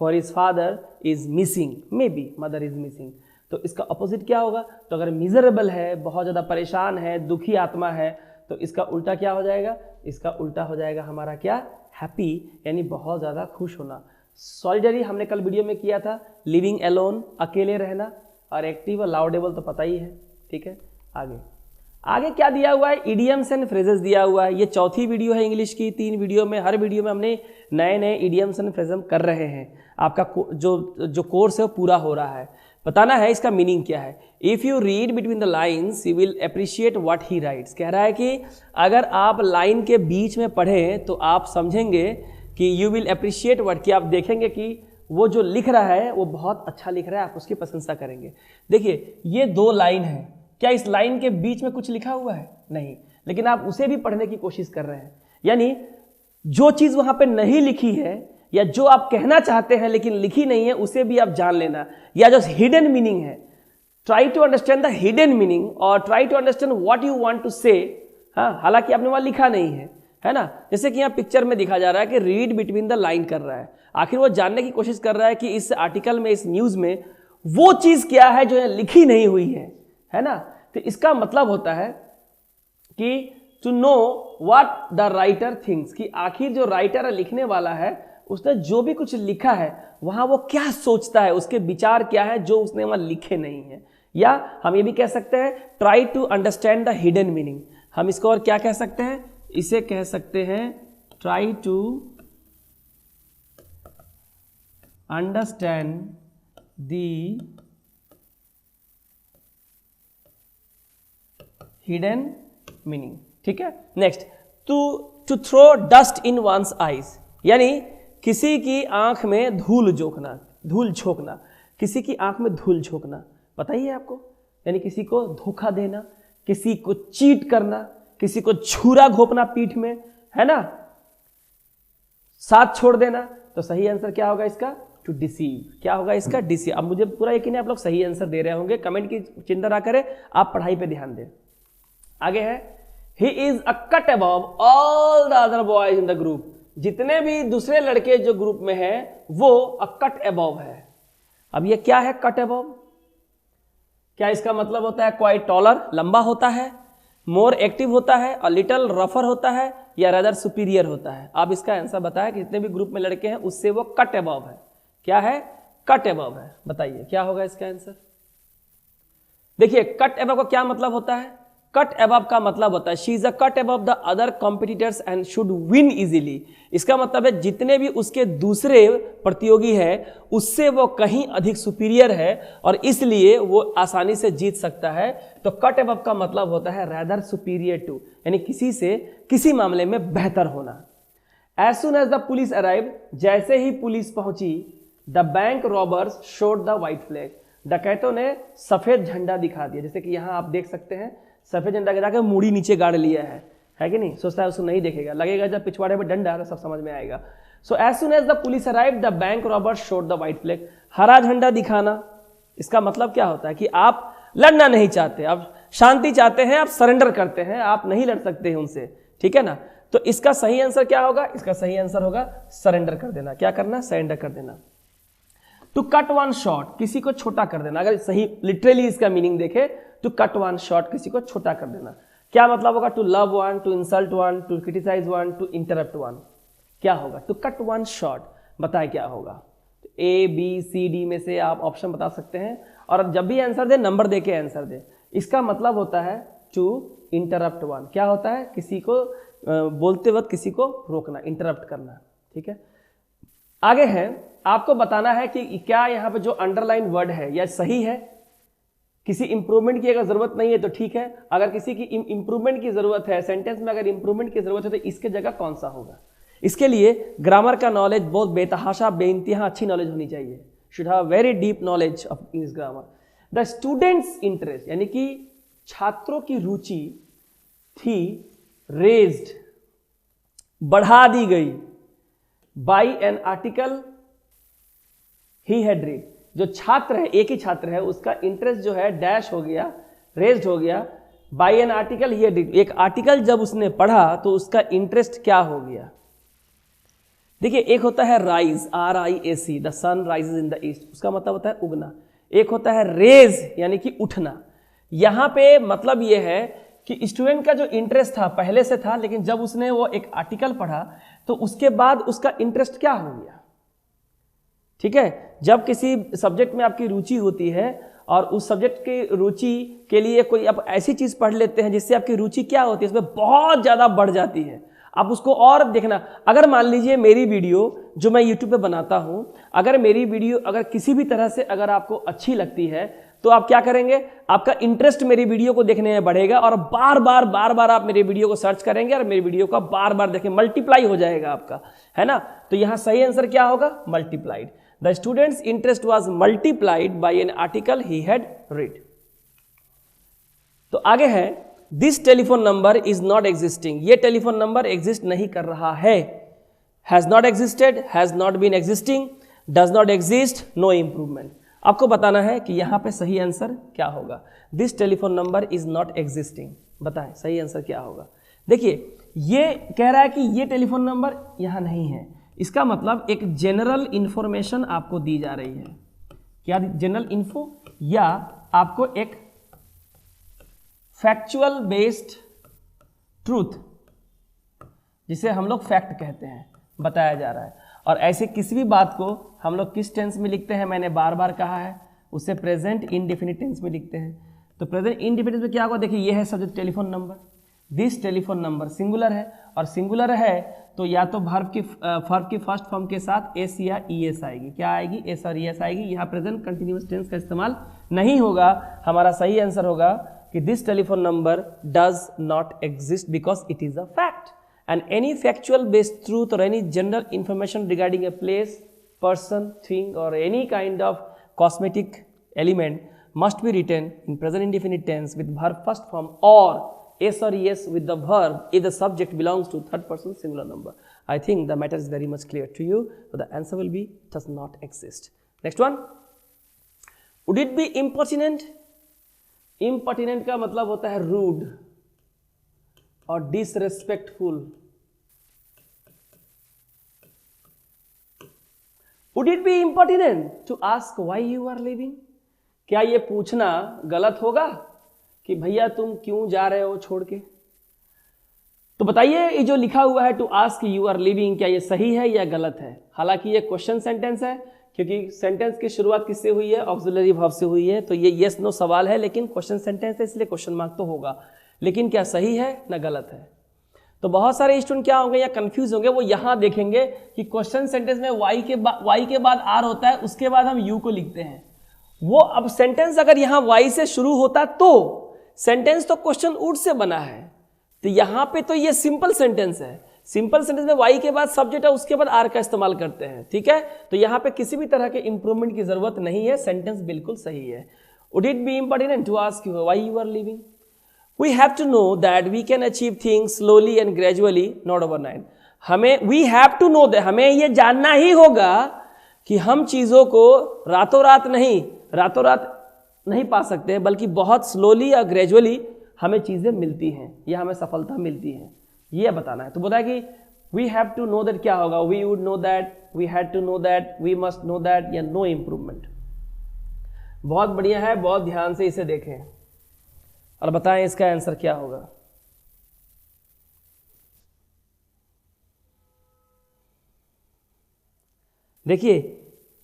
for his father is missing, may be mother is missing. तो इसका अपोजिट क्या होगा, तो अगर मिजरेबल है, बहुत ज़्यादा परेशान है, दुखी आत्मा है, तो इसका उल्टा क्या हो जाएगा, इसका उल्टा हो जाएगा हमारा क्या, हैप्पी, यानी बहुत ज़्यादा खुश होना। सॉलिडरी हमने कल वीडियो में किया था, लिविंग एलोन, अकेले रहना, और एक्टिव और लाउडेबल तो पता ही है, ठीक है। आगे आगे क्या दिया हुआ है, इडियम्स एंड फ्रेजेस दिया हुआ है। ये चौथी वीडियो है इंग्लिश की, 3 वीडियो में, हर वीडियो में हमने नए नए इडियम्स एंड फ्रेजेस कर रहे हैं। आपका जो कोर्स है वो पूरा हो रहा है। बताना है इसका मीनिंग क्या है। If you read between the lines you will appreciate what he rights. कह रहा है कि अगर आप लाइन के बीच में पढ़ें तो आप समझेंगे कि यू विल अप्रिशिएट व्हाट, कि आप देखेंगे कि वो जो लिख रहा है वो बहुत अच्छा लिख रहा है, आप उसकी प्रशंसा करेंगे। देखिए ये 2 लाइन है, क्या इस लाइन के बीच में कुछ लिखा हुआ है, नहीं, लेकिन आप उसे भी पढ़ने की कोशिश कर रहे हैं। यानी जो चीज़ वहाँ पे नहीं लिखी है या जो आप कहना चाहते हैं लेकिन लिखी नहीं है, उसे भी आप जान लेना, या जो हिडन मीनिंग है, try to understand the hidden meaning और try to understand what you want to say. हाँ, हालांकि आपने वहाँ लिखा नहीं है ना। जैसे कि यहाँ पिक्चर में दिखा जा रहा है कि रीड बिटवीन द लाइन कर रहा है, आखिर वो जानने की कोशिश कर रहा है कि इस आर्टिकल में, इस न्यूज़ में वो चीज़ क्या है जो लिखी नहीं हुई है ना। तो इसका मतलब होता है कि to know what the writer thinks, कि आखिर जो राइटर है, लिखने वाला है, उसने जो भी कुछ लिखा है वहां वो क्या सोचता है, उसके विचार क्या है जो उसने वहां लिखे नहीं है। या हम ये भी कह सकते हैं try to understand the hidden meaning. हम इसको और क्या कह सकते हैं, इसे कह सकते हैं try to understand the hidden meaning, ठीक है। Next, to throw dust in one's eyes, यानी किसी की आंख में धूल झोंकना, किसी की आंख में धूल झोंकना, पता ही है आपको, यानी किसी को धोखा देना, किसी को चीट करना, किसी को छुरा घोंपना पीठ में, है ना, साथ छोड़ देना। तो सही आंसर क्या होगा इसका, टू डिसीव। क्या होगा इसका, डिसीव। अब मुझे पूरा यकीन है आप लोग सही आंसर दे रहे होंगे, कमेंट की चिंता ना करें, आप पढ़ाई पे ध्यान दें। आगे है, he is a cut above all the other boys in the group, जितने भी दूसरे लड़के जो ग्रुप में हैं वो अ कट अबव है। अब ये क्या है कट अबव, क्या इसका मतलब होता है क्वाइट टॉलर, लंबा होता है, मोर एक्टिव होता है, और लिटल रफर होता है, या रदर सुपीरियर होता है। आप इसका आंसर बताएं कि जितने भी ग्रुप में लड़के हैं उससे वो कट अबव है। क्या है, कट अबव है। बताइए क्या होगा इसका आंसर। देखिए कट अबव का क्या मतलब होता है, कट अबव का मतलब होता है she is a cut above the other competitors and should win easily. इसका मतलब है जितने भी उसके दूसरे प्रतियोगी है उससे वो कहीं अधिक सुपीरियर है और इसलिए वो आसानी से जीत सकता है। तो कट अबव का मतलब होता है रैदर सुपीरियर टू, यानी किसी से किसी मामले में बेहतर होना। As soon as the police arrive, जैसे ही पुलिस पहुंची, the bank robbers showed the white flag, डकैतों ने सफेद झंडा दिखा दिया। जैसे कि यहां आप देख सकते हैं सफेद झंडा गिरा के मुड़ी नीचे गाड़ लिया है कि नहीं? सोचता है उसको नहीं देखेगा, लगेगा जब पिछवाड़े में डंडा तो सब समझ में आएगा। So as soon as the police arrive the bank robbers showed the white flag. हरा झंडा दिखाना, इसका मतलब क्या होता है कि आप लड़ना नहीं चाहते, आप शांति चाहते हैं, आप सरेंडर करते हैं, आप नहीं लड़ सकते हैं उनसे, ठीक है ना? तो इसका सही आंसर क्या होगा? इसका सही आंसर होगा सरेंडर कर देना। क्या करना? सरेंडर कर देना। टू कट वन शॉर्ट, किसी को छोटा कर देना। अगर सही लिटरली इसका मीनिंग देखे, टू कट वन शॉर्ट, किसी को छोटा कर देना। क्या मतलब होगा? To love one, to insult one, to criticise one, to interrupt one. क्या होगा? टू कट वन शॉर्ट, बताए क्या होगा? ए बी सी डी में से आप ऑप्शन बता सकते हैं और जब भी आंसर दे नंबर दे के आंसर दे। इसका मतलब होता है टू इंटरप्ट वन। क्या होता है? किसी को बोलते वक्त किसी को रोकना, इंटरप्ट करना, ठीक है। आगे है, आपको बताना है कि क्या यहाँ पे जो अंडरलाइन वर्ड है यह सही है। किसी इंप्रूवमेंट की अगर जरूरत नहीं है तो ठीक है, अगर किसी की इंप्रूवमेंट की जरूरत है, सेंटेंस में अगर इंप्रूवमेंट की जरूरत है तो इसके जगह कौन सा होगा। इसके लिए ग्रामर का नॉलेज बहुत बेतहाशा बेइंतहा अच्छी नॉलेज होनी चाहिए। Should have very deep knowledge of English grammar. The students interest, यानी कि छात्रों की रुचि थी, रेज्ड, बढ़ा दी गई, by an article he had read. जो छात्र है, एक ही छात्र है, उसका इंटरेस्ट जो है डैश हो गया, रेज्ड हो गया, by an article he had read. एक आर्टिकल जब उसने पढ़ा तो उसका इंटरेस्ट क्या हो गया। देखिए, एक होता है rise, RIAC, the sun rises in the east, उसका मतलब होता है उगना। एक होता है रेज, यानी कि उठना। यहां पे मतलब यह है कि स्टूडेंट का जो इंटरेस्ट था पहले से था, लेकिन जब उसने वो एक आर्टिकल पढ़ा तो उसके बाद उसका इंटरेस्ट क्या हो गया, ठीक है। जब किसी सब्जेक्ट में आपकी रुचि होती है और उस सब्जेक्ट की रुचि के लिए कोई आप ऐसी चीज पढ़ लेते हैं जिससे आपकी रुचि क्या होती है, उसमें बहुत ज्यादा बढ़ जाती है। आप उसको और देखना। अगर मान लीजिए मेरी वीडियो जो मैं YouTube पे बनाता हूं, अगर मेरी वीडियो अगर किसी भी तरह से अगर आपको अच्छी लगती है तो आप क्या करेंगे, आपका इंटरेस्ट मेरी वीडियो को देखने में बढ़ेगा और बार बार आप मेरी वीडियो को सर्च करेंगे और मेरी वीडियो का बार बार देखें, मल्टीप्लाई हो जाएगा आपका, है ना। तो यहां सही आंसर क्या होगा? Multiplied. The students interest was multiplied by an article he had read. तो आगे है, this telephone number is not existing. ये टेलीफोन नंबर एग्जिस्ट नहीं कर रहा है। Has not existed, has not been existing, does not exist, no improvement. आपको बताना है कि यहां पे सही आंसर क्या होगा। This telephone number is not existing, बताएं सही आंसर क्या होगा। देखिए, ये कह रहा है कि ये टेलीफोन नंबर यहां नहीं है। इसका मतलब एक जनरल इंफॉर्मेशन आपको दी जा रही है। क्या जनरल इन्फो, या आपको एक फैक्चुअल बेस्ड ट्रूथ, जिसे हम लोग फैक्ट कहते हैं, बताया जा रहा है। और ऐसे किसी भी बात को हम लोग किस टेंस में लिखते हैं, मैंने बार बार कहा है, उसे प्रेजेंट इंडेफिनिट टेंस में लिखते हैं। तो प्रेजेंट इंडेफिनिट में क्या होगा, देखिए ये है subject telephone number, this telephone number singular है, और सिंगुलर है तो या तो वर्ब की फर्स्ट फॉर्म के साथ एस या ईएस आएगी। क्या आएगी? एस और ईएस आएगी। यहाँ प्रेजेंट कंटिन्यूअस टेंस का इस्तेमाल नहीं होगा। हमारा सही आंसर होगा कि this telephone number does not exist because it is a fact. And any factual based truth or any general information regarding a place, person, thing or any kind of cosmetic element must be written in present indefinite tense with verb first form or s or es with the verb if the subject belongs to third person singular number. I think the matter is very much clear to you. So the answer will be does not exist. Next one. Would it be impertinent? Impertinent का मतलब होता है rude और disrespectful. Would it be impertinent to ask why you are leaving? क्या ये पूछना गलत होगा कि भैया तुम क्यों जा रहे हो छोड़ के? तो बताइए, ये जो लिखा हुआ है to ask you are living, क्या ये सही है या गलत है? हालांकि ये क्वेश्चन सेंटेंस है, क्योंकि सेंटेंस की शुरुआत किससे हुई है? ऑक्सिलरी वर्ब से हुई है। तो ये यस नो सवाल है, लेकिन क्वेश्चन सेंटेंस है, इसलिए क्वेश्चन मार्क तो होगा। लेकिन क्या सही है ना गलत है। तो बहुत सारे स्टूडेंट क्या होंगे या कंफ्यूज होंगे, वो यहाँ देखेंगे कि क्वेश्चन सेंटेंस में y के बाद r होता है, उसके बाद हम u को लिखते हैं। वो अब सेंटेंस अगर यहाँ y से शुरू होता तो सेंटेंस तो क्वेश्चन वुड से बना है, तो यहाँ पे तो ये सिंपल सेंटेंस है। सिंपल सेंटेंस में y के बाद सब्जेक्ट है, उसके बाद r का इस्तेमाल करते हैं, ठीक है। तो यहाँ पे किसी भी तरह के इंप्रूवमेंट की जरूरत नहीं है, सेंटेंस बिल्कुल सही है। Would it be impertinent to ask you why you are leaving? We have to know that we can achieve things slowly and gradually, not overnight. we have to know that, हमें ये जानना ही होगा कि हम चीज़ों को रातों रात नहीं पा सकते, बल्कि बहुत स्लोली और ग्रेजुअली हमें चीज़ें मिलती हैं या हमें सफलता मिलती है, ये बताना है। तो बोला कि we have to know that क्या होगा, we would know that, we had to know that, we must know that, या no improvement। बहुत बढ़िया है, बहुत ध्यान से इसे देखें और बताएं इसका आंसर क्या होगा। देखिए,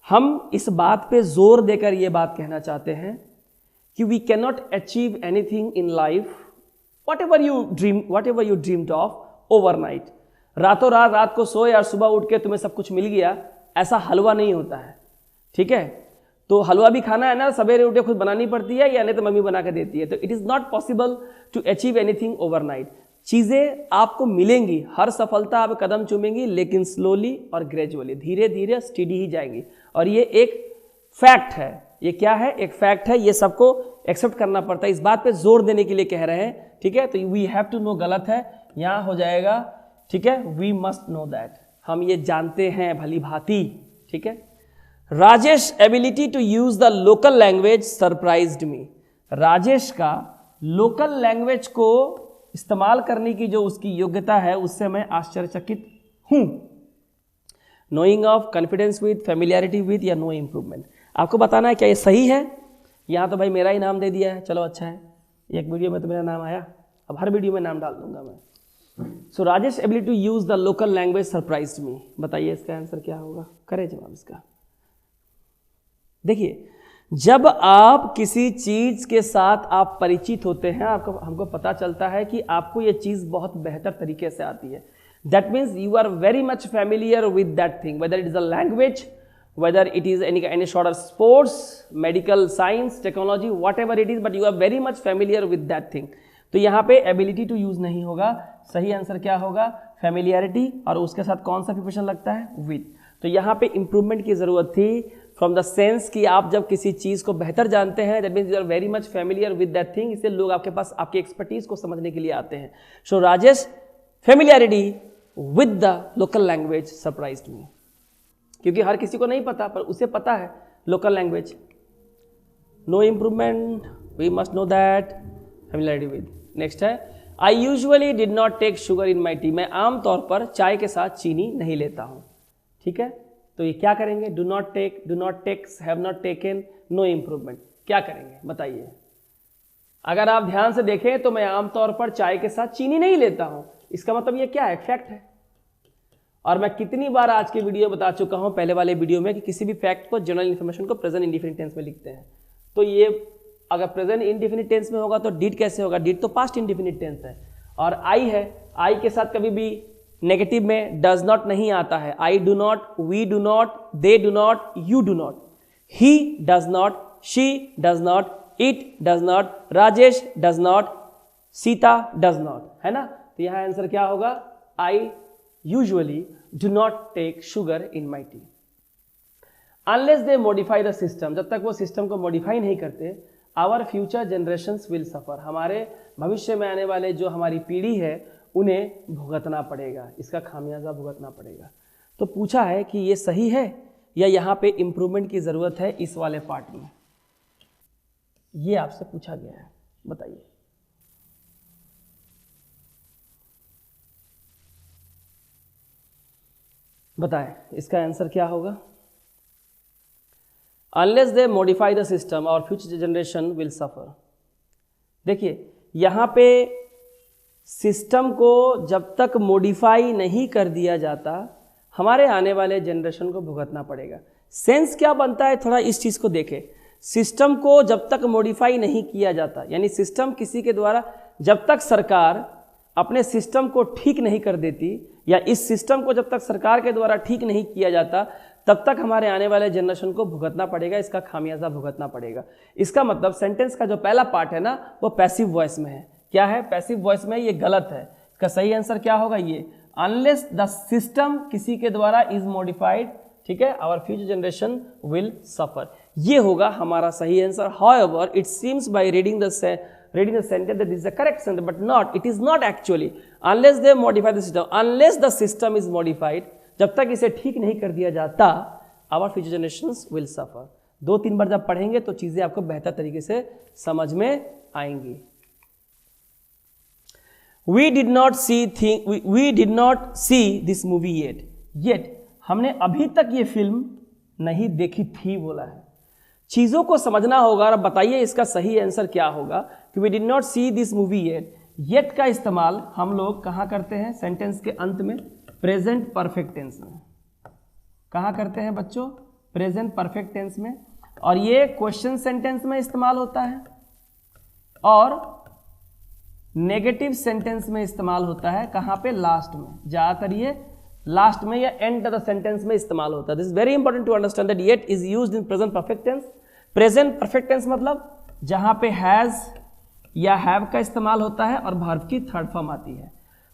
हम इस बात पे जोर देकर ये बात कहना चाहते हैं कि we can not achieve anything in life whatever you dreamed of overnight. रातों रात को सोए और सुबह उठ के तुम्हें सब कुछ मिल गया, ऐसा हलवा नहीं होता है, ठीक है। तो हलवा भी खाना है ना, सवेरे उठे खुद बनानी पड़ती है या नहीं तो मम्मी बना के देती है। तो it is not possible to achieve anything overnight. चीज़ें आपको मिलेंगी, हर सफलता आप कदम चूमेंगी, लेकिन स्लोली और ग्रेजुअली, धीरे धीरे स्टडी ही जाएंगी। और ये एक फैक्ट है, ये क्या है, एक फैक्ट है, ये सबको एक्सेप्ट करना पड़ता है। इस बात पे जोर देने के लिए कह रहे हैं, ठीक है। तो वी हैव टू नो गलत है, यहाँ हो जाएगा, ठीक है, वी मस्ट नो दैट, हम ये जानते हैं भली भांति, ठीक है। Rajesh ability to use the local language surprised me. Rajesh का लोकल लैंग्वेज को इस्तेमाल करने की जो उसकी योग्यता है, उससे मैं आश्चर्यचकित हूं। Knowing of, confidence with, familiarity with या नो इम्प्रूवमेंट। आपको बताना है क्या ये सही है। यहाँ तो भाई मेरा ही नाम दे दिया है, चलो अच्छा है, एक वीडियो में तो मेरा नाम आया, अब हर वीडियो में नाम डाल दूंगा मैं। So Rajesh ability to use the local language surprised me. बताइए इसका आंसर क्या होगा, करें जवाब इसका। देखिए, जब आप किसी चीज के साथ आप परिचित होते हैं, हमको पता चलता है कि आपको ये चीज बहुत बेहतर तरीके से आती है। That means you are very much familiar with that thing, whether it is a language, whether it is any sort of sports, medical science, technology, whatever it is, but you are very much familiar with that thing. तो यहाँ पे एबिलिटी टू यूज नहीं होगा, सही आंसर क्या होगा, फैमिलियरिटी, और उसके साथ कौन सा प्रीपोजिशन लगता है, विद। तो यहाँ पे इंप्रूवमेंट की जरूरत थी फ्रॉम द सेंस कि आप जब किसी चीज को बेहतर जानते हैं, that means you are very much familiar with that thing, इसलिए लोग आपके पास आपकी एक्सपर्टीज को समझने के लिए आते हैं। So Rajesh familiarity with the local language surprised me, क्योंकि हर किसी को नहीं पता, पर उसे पता है local language. No improvement, we must know that, familiarity with. Next है, I usually did not take sugar in my tea. मैं आमतौर पर चाय के साथ चीनी नहीं लेता हूँ, ठीक है। तो ये क्या करेंगे, do not take, have not taken, no improvement, क्या करेंगे बताइए। अगर आप ध्यान से देखें तो मैं आमतौर पर चाय के साथ चीनी नहीं लेता हूं, इसका मतलब ये क्या है, फैक्ट है। और मैं कितनी बार आज के वीडियो बता चुका हूं, पहले वाले वीडियो में, कि किसी भी फैक्ट को, जनरल इन्फॉर्मेशन को प्रेजेंट इंडेफिनिट टेंस में लिखते हैं। तो ये अगर प्रेजेंट इंडेफिनिट टेंस में होगा तो डिड कैसे होगा, डिड तो पास्ट इंडेफिनिट टेंस है। और आई है, आई के साथ कभी भी नेगेटिव में डज नॉट नहीं आता है। I do not, we do not, they do not, you do not, he does not, she does not, it does not, Rajesh does not, Sita does not, है ना। तो यहां आंसर क्या होगा, I usually do not take sugar in my tea unless they modify the system. जब तक वो सिस्टम को मॉडिफाई नहीं करते, our future generations will suffer. हमारे भविष्य में आने वाले जो हमारी पीढ़ी है, उन्हें भुगतना पड़ेगा, इसका खामियाजा भुगतना पड़ेगा। तो पूछा है कि ये सही है या यहाँ पे इंप्रूवमेंट की ज़रूरत है इस वाले पार्ट में, ये आपसे पूछा गया है, बताइए। बताएं इसका आंसर क्या होगा। Unless they modify the system और फ्यूचर जनरेशन विल सफर। देखिए, यहाँ पे सिस्टम को जब तक मॉडिफाई नहीं कर दिया जाता, हमारे आने वाले जनरेशन को भुगतना पड़ेगा। सेंस क्या बनता है, थोड़ा इस चीज़ को देखें। सिस्टम को जब तक मॉडिफाई नहीं किया जाता, यानी सिस्टम किसी के द्वारा जब तक सरकार अपने सिस्टम को ठीक नहीं कर देती या इस सिस्टम को जब तक सरकार के द्वारा ठीक नहीं किया जाता तब तक हमारे आने वाले जनरेशन को भुगतना पड़ेगा, इसका खामियाजा भुगतना पड़ेगा। इसका मतलब सेंटेंस का जो पहला पार्ट है ना वो पैसिव वॉइस में है। क्या है? पैसिव वॉइस में, ये गलत है। इसका सही आंसर क्या होगा? ये अनलेस द सिस्टम किसी के द्वारा इज मॉडिफाइड, ठीक है, our future generation will suffer. ये होगा हमारा सही आंसर। However it seems by reading the sentence that is the correct sentence, but not, it is not actually, unless they modify the system, unless the system is modified, जब तक इसे ठीक नहीं कर दिया जाता our future generations will suffer। 2-3 बार जब पढ़ेंगे तो चीजें आपको बेहतर तरीके से समझ में आएंगी। We did not see this movie yet हमने अभी तक ये फिल्म नहीं देखी थी बोला है। चीजों को समझना होगा और बताइए इसका सही आंसर क्या होगा कि we did not see this movie yet का इस्तेमाल हम लोग कहाँ करते हैं? सेंटेंस के अंत में प्रेजेंट परफेक्ट टेंस में। कहाँ करते हैं बच्चों? प्रेजेंट परफेक्ट टेंस में। और ये क्वेश्चन सेंटेंस में इस्तेमाल होता है और नेगेटिव सेंटेंस में इस्तेमाल होता है। कहाँ पे? लास्ट में। ज्यादातर ये लास्ट में या एंड ऑफ द सेंटेंस में इस्तेमाल होता है। This is very important to understand that yet is used in present perfect tense. Present perfect tense मतलब जहां पे हैज या हैव का इस्तेमाल होता है और वर्ब की थर्ड फॉर्म आती है।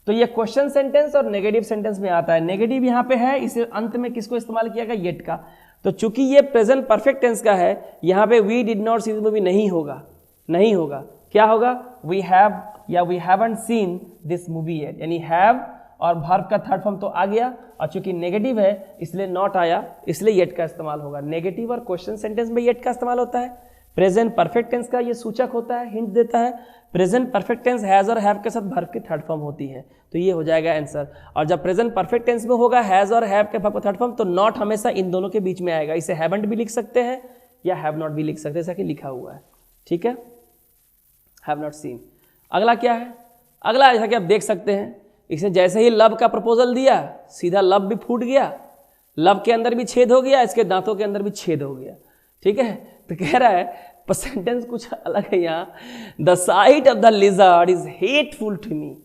तो ये क्वेश्चन सेंटेंस और नेगेटिव सेंटेंस में आता है। नेगेटिव यहां पे है, इसे अंत में किसको इस्तेमाल किया गया? येट का। तो चूंकि ये प्रेजेंट परफेक्ट टेंस का है, यहां पे we did not see this movie नहीं होगा। क्या होगा? वी हैव या we haven't seen this movie yet, यानी हैव और वर्ब का थर्ड फॉर्म तो आ गया और चूंकि नेगेटिव है इसलिए नॉट आया, इसलिए येट का इस्तेमाल होगा। नेगेटिव और क्वेश्चन सेंटेंस में येट का इस्तेमाल होता है। प्रेजेंट परफेक्ट टेंस का ये सूचक होता है, हिंट देता है। प्रेजेंट परफेक्ट टेंस हैज और हैव के साथ वर्ब की थर्ड फॉर्म होती है, तो ये हो जाएगा आंसर। और जब प्रेजेंट परफेक्ट टेंस में होगा हैज और हैव के वर्ब का थर्ड फॉर्म, तो नॉट हमेशा इन दोनों के बीच में आएगा। इसे हैवंट भी लिख सकते हैं या हैव नॉट भी लिख सकते हैं, जैसा कि लिखा हुआ है, ठीक है, हैव नॉट सीन। अगला क्या है? अगला जैसा कि आप देख सकते हैं, इसने जैसे ही लव का प्रपोजल दिया सीधा लव भी फूट गया, लव के अंदर भी छेद हो गया, इसके दांतों के अंदर भी छेद हो गया, ठीक है। तो कह रहा है पर सेंटेंस कुछ अलग है यहाँ। The sight of the lizard is hateful to me.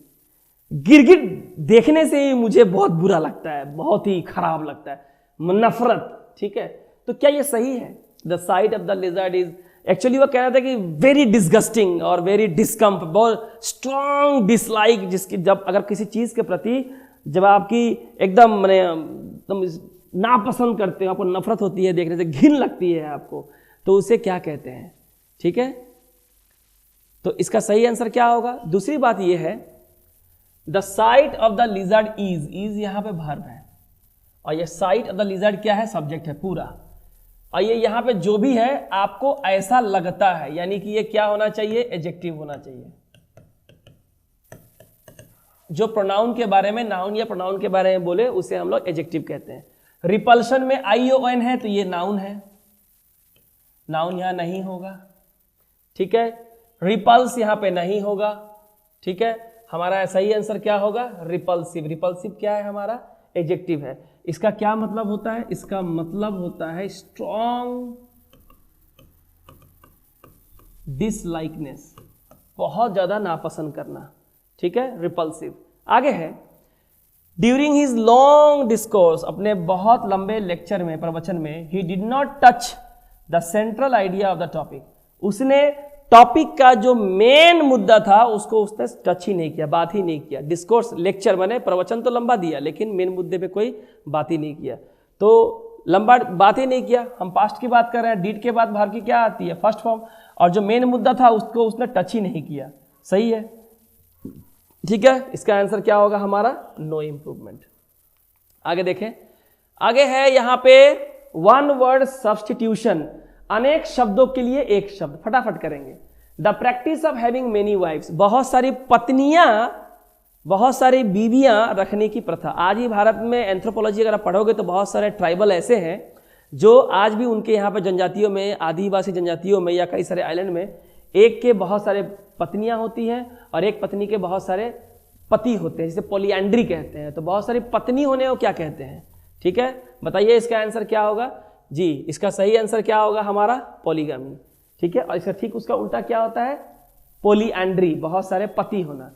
गिरगिट देखने से ही मुझे बहुत बुरा लगता है, बहुत ही खराब लगता है, नफरत, ठीक है। तो क्या ये सही है? The sight of the lizard is, actually वो कह रहा था कि वेरी डिस्गस्टिंग और वेरी डिस्कम्फर्ट, बहुत स्ट्रॉन्ग डिसलाइक, जिसकी जब अगर किसी चीज के प्रति जब आपकी एकदम माने एकदम नापसंद करते हो, आपको नफरत होती है, देखने से घिन लगती है आपको, तो उसे क्या कहते हैं, ठीक है। तो इसका सही आंसर क्या होगा? दूसरी बात यह है the sight of the lizard is यहां पे वर्ब है और ये साइट ऑफ द लिजर्ड क्या है? सब्जेक्ट है पूरा। और ये यहां पे जो भी है आपको ऐसा लगता है, यानी कि ये क्या होना चाहिए? एडजेक्टिव होना चाहिए। जो प्रोनाउन के बारे में, नाउन या प्रोनाउन के बारे में बोले उसे हम लोग एडजेक्टिव कहते हैं। रिपल्शन में ION है तो ये नाउन है, नाउन यहां नहीं होगा, ठीक है। रिपल्स यहां पे नहीं होगा, ठीक है। हमारा सही आंसर क्या होगा? रिपल्सिव। रिपल्सिव क्या है? हमारा एडजेक्टिव है। इसका क्या मतलब होता है? इसका मतलब होता है स्ट्रॉन्ग डिसलाइकनेस, बहुत ज्यादा नापसंद करना, ठीक है, रिपल्सिव। आगे है ड्यूरिंग हिज लॉन्ग डिस्कोर्स, अपने बहुत लंबे लेक्चर में, प्रवचन में, ही did not touch the central idea of the topic, उसने टॉपिक का जो मेन मुद्दा था उसको उसने टच ही नहीं किया, बात ही नहीं किया। डिस्कोर्स लेक्चर माने प्रवचन तो लंबा दिया लेकिन मेन मुद्दे पे कोई बात ही नहीं किया, तो लंबा बात ही नहीं किया। हम पास्ट की बात कर रहे हैं, डिड के बाद वर्ब की क्या आती है? फर्स्ट फॉर्म, और जो मेन मुद्दा था उसको उसने टच ही नहीं किया। सही है, ठीक है। इसका आंसर क्या होगा हमारा? No improvement. आगे देखें, आगे है यहां पे वन वर्ड सब्सटीट्यूशन, अनेक शब्दों के लिए एक शब्द, फटाफट करेंगे। The practice of having many wives, बहुत सारी पत्नियां, बहुत सारी बीवियां रखने की प्रथा। आज ही भारत में एंथ्रोपोलॉजी अगर आप पढ़ोगे तो बहुत सारे ट्राइबल ऐसे हैं जो आज भी उनके यहाँ पे जनजातियों में, आदिवासी जनजातियों में या कई सारे आइलैंड में एक के बहुत सारे पत्नियां होती हैं और एक पत्नी के बहुत सारे पति होते हैं, जिसे पॉलीएंड्री कहते हैं। तो बहुत सारी पत्नी होने को क्या कहते हैं, ठीक है। बताइए इसका आंसर क्या होगा? जी, इसका सही आंसर क्या होगा हमारा? पॉलीगामी, ठीक है। और इसका ठीक उसका उल्टा क्या होता है? पोलीएंड्री, बहुत सारे पति होना।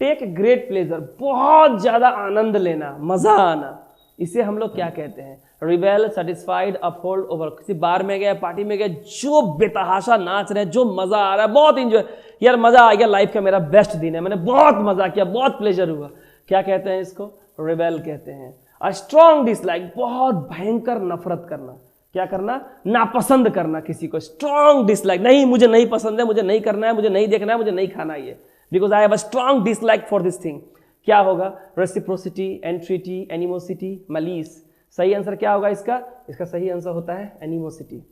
टेक ग्रेट प्लेजर, बहुत ज्यादा आनंद लेना, मजा आना, इसे हम लोग क्या कहते हैं? Rebel, satisfied, uphold, over. किसी बार में गए, पार्टी में गए, जो बेतहाशा नाच रहे हैं, जो मजा आ रहा है, बहुत इंजॉय, यार मजा आ गया, लाइफ का मेरा बेस्ट दिन है, मैंने बहुत मजा किया, बहुत प्लेजर हुआ, क्या कहते हैं इसको? रिबेल कहते हैं। अ स्ट्रॉन्ग डिसलाइक, बहुत भयंकर नफरत करना, क्या करना? नापसंद करना किसी को, स्ट्रॉन्ग डिसलाइक, नहीं मुझे नहीं पसंद है, मुझे नहीं करना है, मुझे नहीं देखना है, मुझे नहीं खाना है ये, because I have a strong dislike for this thing. क्या होगा? Reciprocity, enmity, animosity, malice. सही आंसर क्या होगा इसका? इसका सही आंसर होता है animosity.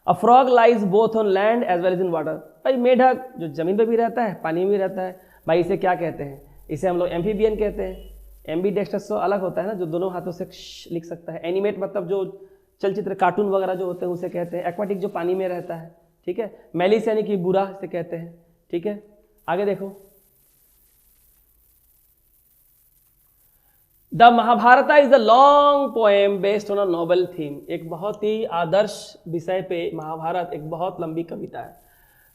A frog lies both on land as well as in water. भाई मेढक जो जमीन पे भी रहता है, पानी में भी रहता है, भाई इसे क्या कहते हैं? इसे हम लोग एम्फीबियन कहते हैं। एम्बीडेक्स्ट्रस तो अलग होता है ना, जो दोनों हाथों से लिख सकता है। एनिमेट मतलब जो चलचित्र, कार्टून वगैरह जो होते हैं उसे कहते हैं। एक्वाटिक जो पानी में रहता है, ठीक है। मेलिस यानी कि बुरा, इसे कहते हैं, ठीक है। आगे देखो, the Mahabharata is a long poem based on a Nobel theme. एक बहुत ही आदर्श विषय पे महाभारत एक बहुत लंबी कविता है।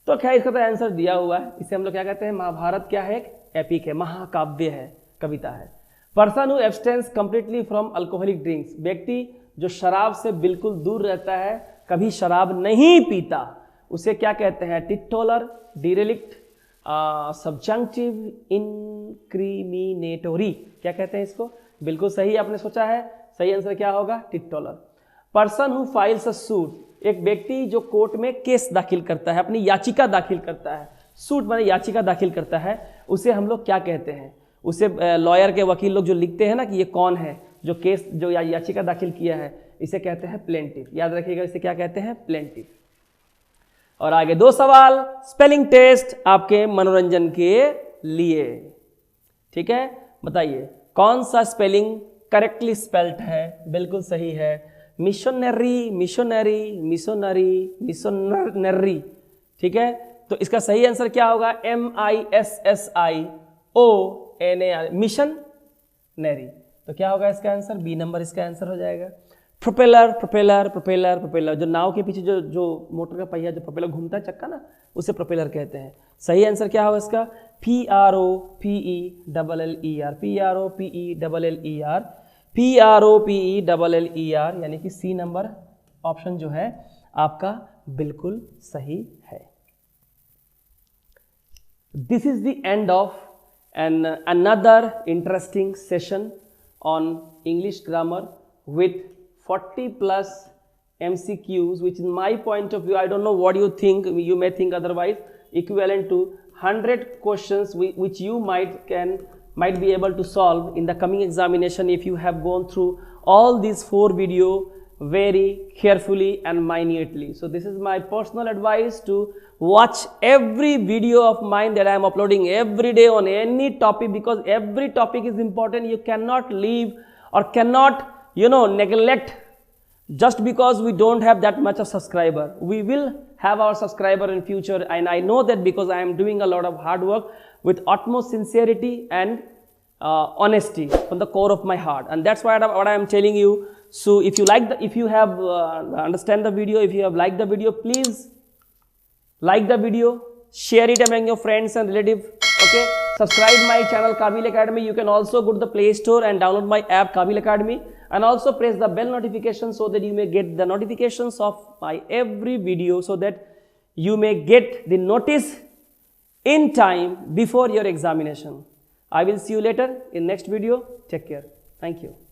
तो क्या इसका तो आंसर दिया हुआ है। इसे हम लोग क्या कहते हैं? महाभारत क्या है? एक एपिक है, महाकाव्य है, कविता है। Person who abstains completely from alcoholic drinks. व्यक्ति जो शराब से बिल्कुल दूर रहता है, कभी शराब नहीं पीता, उसे क्या कहते हैं? टिटोलर, डिरेलिक्ट, सब्जंक्टिव, इनक्रिमिनेटोरी। क्या कहते हैं इसको? बिल्कुल सही आपने सोचा है। सही आंसर क्या होगा? Teetotaller. Person who files a suit. एक व्यक्ति जो कोर्ट में केस दाखिल करता है, अपनी याचिका दाखिल करता है, सूट माने याचिका दाखिल करता है, उसे हम लोग क्या कहते हैं? उसे लॉयर के वकील लोग जो लिखते हैं ना कि ये कौन है जो केस जो याचिका दाखिल किया है, इसे कहते हैं प्लेंटिफ। याद रखिएगा, इसे क्या कहते हैं? प्लेंटिफ। और आगे 2 सवाल स्पेलिंग टेस्ट आपके मनोरंजन के लिए, ठीक है। बताइए कौन सा स्पेलिंग करेक्टली स्पेल्ड है? बिल्कुल सही है। मिशनरी, मिशनरी, मिशनरी, मिशनरी, ठीक है। तो इसका सही आंसर क्या होगा? MISSIONARY, mission Neri. तो क्या होगा इसका आंसर? बी नंबर इसका आंसर हो जाएगा। प्रोपेलर, प्रोपेलर, प्रोपेलर, प्रोपेलर, जो नाव के पीछे जो मोटर का पहिया जो प्रोपेलर घूमता है, चक्का ना, उसे प्रोपेलर कहते हैं। सही आंसर क्या होगा इसका? PROPELLER, PROPELLER, PROPELLER, यानी कि सी नंबर ऑप्शन जो है आपका बिल्कुल सही है। This is the end of another interesting session on English grammar with 40 plus MCQs, which in my point of view, I don't know what you think, you may think otherwise, equivalent to 100 questions which you might be able to solve in the coming examination if you have gone through all these 4 video very carefully and minutely. So this is my personal advice to watch every video of mine that I am uploading every day on any topic, because every topic is important. You cannot leave or cannot neglect just because we don't have that much of subscriber. We will have our subscriber in future, and I know that because I am doing a lot of hard work with utmost sincerity and honesty from the core of my heart, and that's what I am telling you. So if you like if you have understand the video, if you have liked the video, please like the video, share it among your friends and relatives. Okay, subscribe my channel Kabil Academy. You can also go to the Play Store and download my app Kabil Academy, and also press the bell notification so that you may get the notifications of my every video, so that you may get the notice in time before your examination. I will see you later in next video. Take care. Thank you.